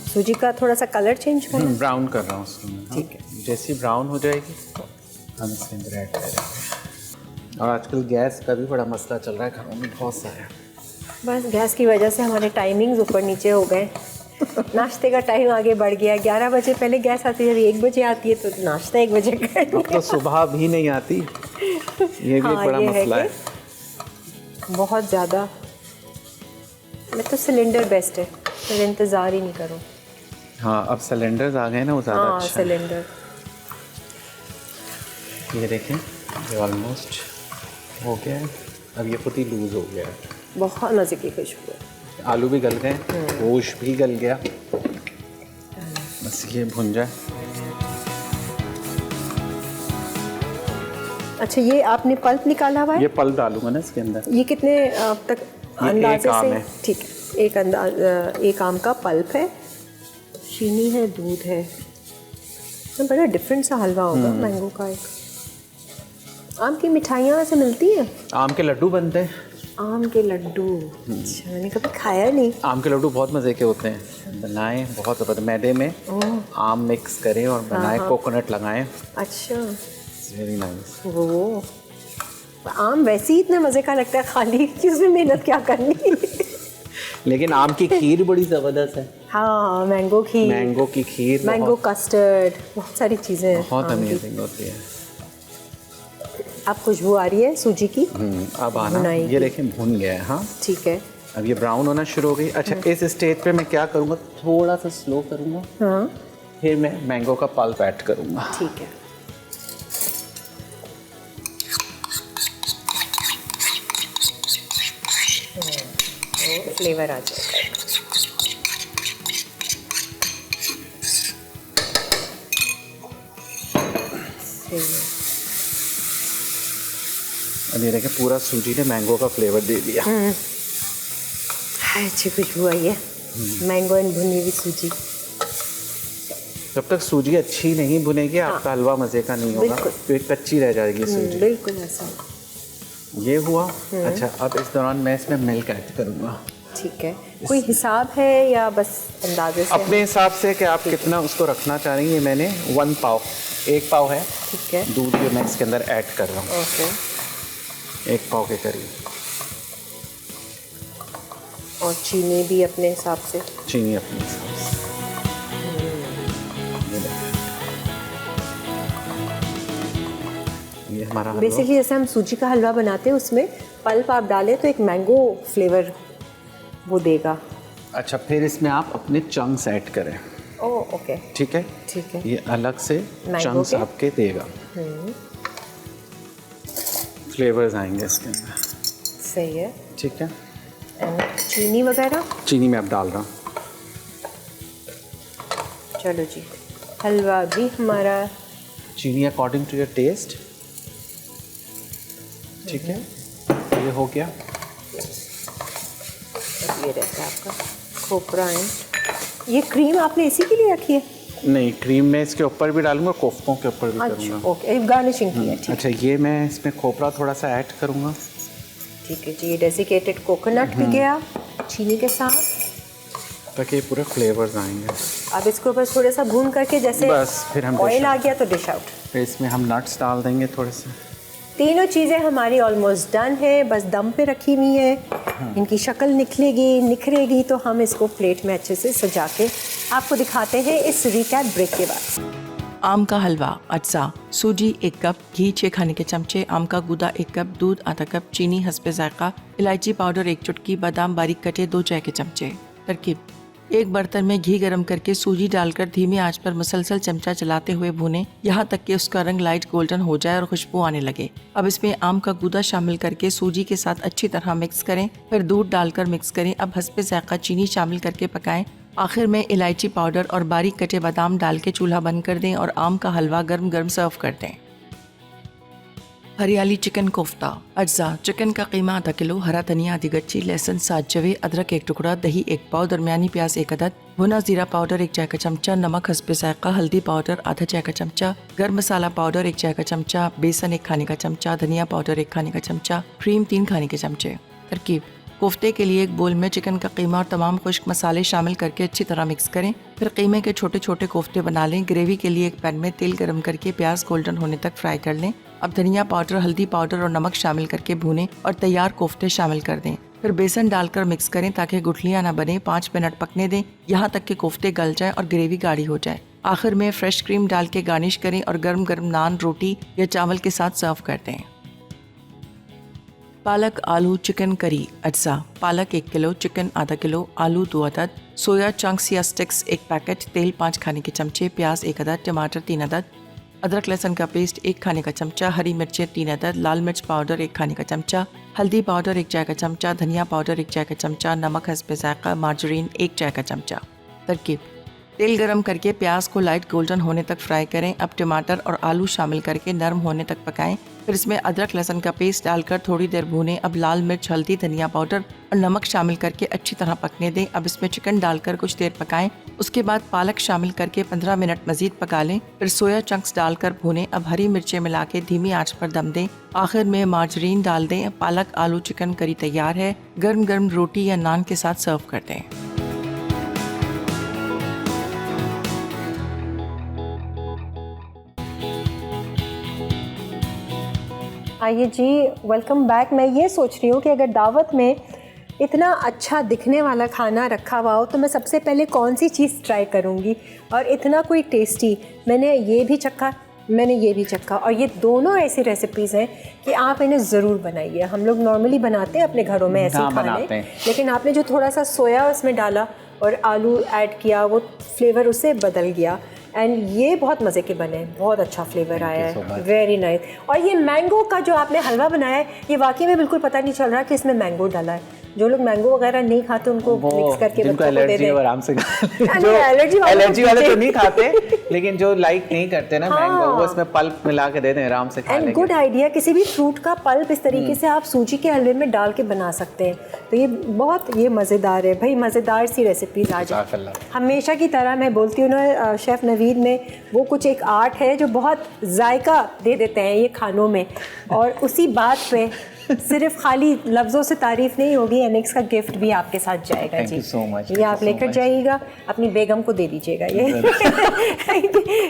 सूजी का थोड़ा सा कलर चेंज होना है। ब्राउन कर रहा हूँ उसमें। ठीक है। जैसी ब्राउन हो जाएगी हम इसके अंदर ऐड करेंगे। और आजकल गैस का भी बड़ा मसला चल रहा है घरों में बहुत सारा। बस गैस की वजह से हमारे टाइमिंग्स ऊपर नीचे हो गए। नाश्ते का टाइम आगे बढ़ गया। 11 बजे पहले गैस आती है, जब 1 बजे आती है तो नाश्ता 1 बजे कर। अब तो सुबह भी नहीं आती, ये भी हाँ, बड़ा ये मसला है। बहुत ज़्यादा। मैं तो सिलेंडर बेस्ट है, फिर इंतज़ार ही नहीं करूँ। हाँ, अब सिलेंडर्स आ गए ना, वो ज़्यादा हाँ, अच्छा है। सिलेंडर। ये देखें, ये ऑलमोस्ट हो गया है। अब ये खुद ही लूज़ हो गया है। बहुत मज़े की खुशबू है। आलू भी गल गए, गोश्त भी गल गया। बस ये भुन जाए। अच्छा, ये आपने पल्प निकाला हुआ है? ये पल्प डालूंगा ना इसके अंदर। ये कितने तक अंदाजे एक आम से? है। ठीक है, एक आम का पल्प है, चीनी है, दूध है। तो बड़ा डिफरेंट सा हलवा होगा मैंगो का। एक आम की मिठाइयाँ ऐसे मिलती हैं? आम के लड्डू बनते हैं। आम के लड्डू? अच्छा, मैंने कभी खाया नहीं। आम के लड्डू बहुत मज़े के होते हैं। बनाएं, बहुत ज़बरदस्त। मैदे में आम मिक्स करें और बनाएं, कोकोनट लगाएं। अच्छा, वेरी नाइस। वो आम वैसे ही इतना मज़े का लगता है, खाली कि उसमें मेहनत क्या करनी। लेकिन आम की खीर बड़ी ज़बरदस्त है। हाँ, मैंगो खीर, मैंगो की खीर, मैंगो कस्टर्ड, बहुत सारी चीज़ें बहुत आम की। अमेजिंग होती है। अब खुशबू आ रही है सूजी की। अब आना, भुनाई ये की। देखें भुन गया है। हाँ, ठीक है। अब ये ब्राउन होना शुरू हो गई। अच्छा, इस स्टेज पे मैं क्या करूँगा, थोड़ा सा स्लो करूँगा, हाँ, फिर मैं मैंगो का पल्प ऐड करूँगा। ठीक है। फ्लेवर आ जाएगा। अब ये देखें, पूरा सूजी ने मैंगो का फ्लेवर दे दिया। हाय, अच्छी खुशबू आई है। मैंगो एंड भुनी हुई सूजी। जब तक सूजी अच्छी नहीं भुनेगी, आपका हलवा मज़े का नहीं होगा, बिल्कुल। फिर कच्ची रह जाएगी सूजी। बिल्कुल ऐसा। ये हुआ। अच्छा, अब इस दौरान मैं इसमें मिल्क ऐड करूँगा। ठीक है। कोई हिसाब है या बस अंदाजे से? अपने हिसाब से कि आप कितना उसको रखना चाह रही हैं। मैंने 1 पाव, 1 पाव है ठीक है। दूध जो मैं इसके अंदर ऐड कर रहा हूँ, ओके। 1 पाव के करीब। और चीनी भी अपने हिसाब से? चीनी अपने हिसाब से। ये हमारा हलवा। बेसिकली जैसे हम सूजी का हलवा बनाते हैं, उसमें पल्प आप डालें तो एक मैंगो फ्लेवर वो देगा। अच्छा, फिर इसमें आप अपने चंक्स ऐड करें। ओह, ओके। ठीक है, ठीक है। ये अलग से मैंगो चंक्स के? आपके देगा। फ्लेवर्स आएंगे इसके अंदर। सही है। ठीक है। एंड चीनी वगैरह? चीनी मैं अब डाल रहा हूँ। चलो जी, हलवा भी हमारा चीनी अकॉर्डिंग टू योर टेस्ट। ठीक है, ये हो गया। ये रहता है आपका खोपरा एंड ये क्रीम आपने इसी के लिए रखी है? नहीं, क्रीम मैं इसके ऊपर भी डालूंगा, कोफ्तों के ऊपर भी अच्छा, करूँगा। ओके, गार्निशिंग की है। ठीक अच्छा, ये मैं इसमें खोपरा थोड़ा सा ऐड करूँगा। ठीक है जी, ये डेसिकेटेड कोकोनट भी गया चीनी के साथ, ताकि पूरे फ्लेवर्स आएंगे। अब इसको बस थोड़ा सा भून करके जैसे बस फिर हम ऑयल आ गया तो डिश आउट। फिर इसमें हम नट्स डाल देंगे थोड़े से। तीनों चीज़ें हमारी ऑलमोस्ट डन है, बस दम पे रखी हुई है। इनकी शक्ल निखरेगी तो हम इसको प्लेट में अच्छे से सजा के आपको दिखाते हैं इस रिकैप ब्रेक के बाद। आम का हलवा, अज्जा, सूजी 1 कप, घी 6 खाने के चमचे, आम का गूदा 1 कप, दूध आधा कप, चीनी हस्बे जायका, इलायची पाउडर 1 चुटकी, बादाम बारीक कटे 2 चाय के चमचे। तरकीब: एक बर्तन में घी गरम करके सूजी डालकर धीमी आंच पर मुसलसल चमचा चलाते हुए भूनें, यहाँ तक कि उसका रंग लाइट गोल्डन हो जाए और खुशबू आने लगे। अब इसमें आम का गूदा शामिल करके सूजी के साथ अच्छी तरह मिक्स करें, फिर दूध डालकर मिक्स करें। अब हस्बे जायका चीनी शामिल करके पकाएं। आखिर में इलायची पाउडर और बारीक कटे बादाम डाल के चूल्हा बंद कर दें और आम का हलवा गर्म गर्म सर्व कर दें। हरियाली चिकन कोफ्ता, अज्जा, चिकन का कीमा आधा किलो, हरा धनिया आधी गच्ची, लहसुन 7 जवे, अदरक 1 टुकड़ा, दही 1 पाव, दरमियानी प्याज 1 अदद, भुना जीरा पाउडर 1 चाय का चमचा, नमक हस्बे जायका, हल्दी पाउडर आधा चाय का चमचा, गर्म मसाला पाउडर 1 चाय का चमचा, बेसन 1 खाने का चमचा, धनिया पाउडर 1 खाने का चमचा, क्रीम 3 खाने के चमचे। तरकीब: कोफ्ते के लिए एक बोल में चिकन का कीमा और तमाम खुश्क मसाले शामिल करके अच्छी तरह मिक्स करें, फिर कीमे के छोटे छोटे कोफ्ते बना लें। ग्रेवी के लिए एक पैन में तेल गरम करके प्याज गोल्डन होने तक फ्राई कर लें। अब धनिया पाउडर, हल्दी पाउडर और नमक शामिल करके भूनें और तैयार कोफ्ते शामिल कर दें। फिर बेसन डालकर मिक्स करें ताकि गुठलियाँ न बने। 5 मिनट पकने दें, यहाँ तक कि कोफ्ते गल जाए और ग्रेवी गाढ़ी हो जाए। आखिर में फ्रेश क्रीम डाल के गार्निश करें और गर्म गर्म नान, रोटी या चावल के साथ सर्व कर दें। पालक आलू चिकन करी, अज्जा, पालक 1 किलो, चिकन आधा किलो, आलू 2 अदद, सोया चंक्स या स्टिक्स 1 पैकेट, तेल 5 खाने के चमचे, प्याज 1 अदद, टमाटर 3 अदद, अदरक लहसुन का पेस्ट 1 खाने का चमचा, हरी मिर्चें 3 अदद, लाल मिर्च पाउडर 1 खाने का चमचा, हल्दी पाउडर 1 चाय का चमचा, धनिया पाउडर 1 चाय का चमचा, नमक हस्बे जायका, मार्जरीन 1 चाय का चमचा। तरकीब: तेल गरम करके प्याज को लाइट गोल्डन होने तक फ्राई करें। अब टमाटर और आलू शामिल करके नरम होने तक पकाएं, फिर इसमें अदरक लहसुन का पेस्ट डालकर थोड़ी देर भूनें। अब लाल मिर्च, हल्दी, धनिया पाउडर और नमक शामिल करके अच्छी तरह पकने दें। अब इसमें चिकन डालकर कुछ देर पकाएं, उसके बाद पालक शामिल करके 15 मिनट मजीद पका लें, फिर सोया चंक्स डालकर भूनें। अब हरी मिर्चें मिला के धीमी आंच पर दम दें। आखिर में मार्जरीन डाल दें। पालक आलू चिकन करी तैयार है। गर्म गर्म रोटी या नान के साथ सर्व कर दें। आइए जी, वेलकम बैक। मैं ये सोच रही हूँ कि अगर दावत में इतना अच्छा दिखने वाला खाना रखा हुआ हो तो मैं सबसे पहले कौन सी चीज़ ट्राई करूँगी। और इतना कोई टेस्टी, मैंने ये भी चखा, मैंने ये भी चखा, और ये दोनों ऐसी रेसिपीज़ हैं कि आप इन्हें ज़रूर बनाइए। हम लोग नॉर्मली बनाते हैं अपने घरों में ऐसे खाने, लेकिन आपने जो थोड़ा सा सोया उसमें डाला और आलू ऐड किया, वो फ्लेवर उससे बदल गया। एंड ये बहुत मज़े के बने, बहुत अच्छा फ्लेवर आया है, वेरी नाइस। और ये मैंगो का जो आपने हलवा बनाया है, ये वाकई में बिल्कुल पता नहीं चल रहा कि इसमें मैंगो डाला है। जो लोग मैंगो वगैरह नहीं खाते उनको मिक्स करके बच्चों को दे दें। आराम से जो एलर्जी वाले तो नहीं खाते, लेकिन जो लाइक नहीं करते ना मैंगो, वो इसमें पल्प मिला के दे दें, आराम से खा लेंगे। एंड गुड आइडिया, किसी भी फ्रूट का पल्प इस तरीके से आप सूजी के हलवे में डाल के बना सकते हैं। तो ये बहुत ये मज़ेदार है भाई, मज़ेदार सी रेसिपीज आज। हमेशा की तरह मैं बोलती हूँ ना, शेफ़ नवीद में वो कुछ एक आर्ट है जो बहुत जायका दे देते हैं ये खानों में। और उसी बात पे सिर्फ खाली लफ्ज़ों से तारीफ़ नहीं होगी, एनेक्स का गिफ्ट भी आपके साथ जाएगा। जी so much, ये आप लेकर जाइएगा, अपनी बेगम को दे दीजिएगा ये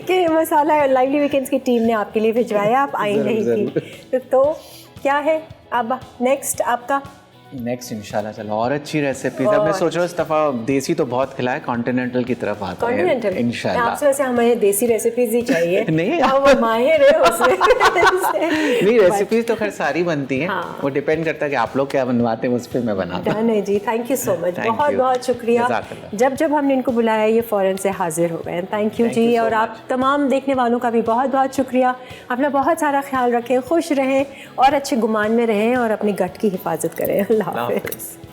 कि मसाला लाइवली वीकेंड्स की टीम ने आपके लिए भिजवाया, आप आई नहीं थी। तो क्या है अब नेक्स्ट आपका? नेक्स्ट इंशाल्लाह चलो और अच्छी रेसिपीज। अब मैं सोच रहा हूँ इस दफ़ा देसी तो बहुत खिलाए, कॉन्टिनेंटल की तरफ आते हैं इंशाल्लाह। आपसे वैसे हमें देसी रेसिपीज ही चाहिए। नहीं वो माहिर है उसमें। नहीं, रेसिपीज तो खैर सारी बनती हैं, वो डिपेंड करता है कि आप लोग क्या बनवाते हैं, उस पर मैं बनाता हूँ। नहीं जी, थैंक यू सो मच, बहुत बहुत शुक्रिया। जब जब हमने इनको बुलाया ये फ़ौरन से हाजिर हो गए। थैंक यू जी। और आप तमाम देखने वालों का भी बहुत बहुत शुक्रिया। अपना बहुत सारा ख्याल रखें, खुश रहें और अच्छे गुमान में रहें और अपनी गट की हिफाजत करें। अल्लाह हाफ़िज़।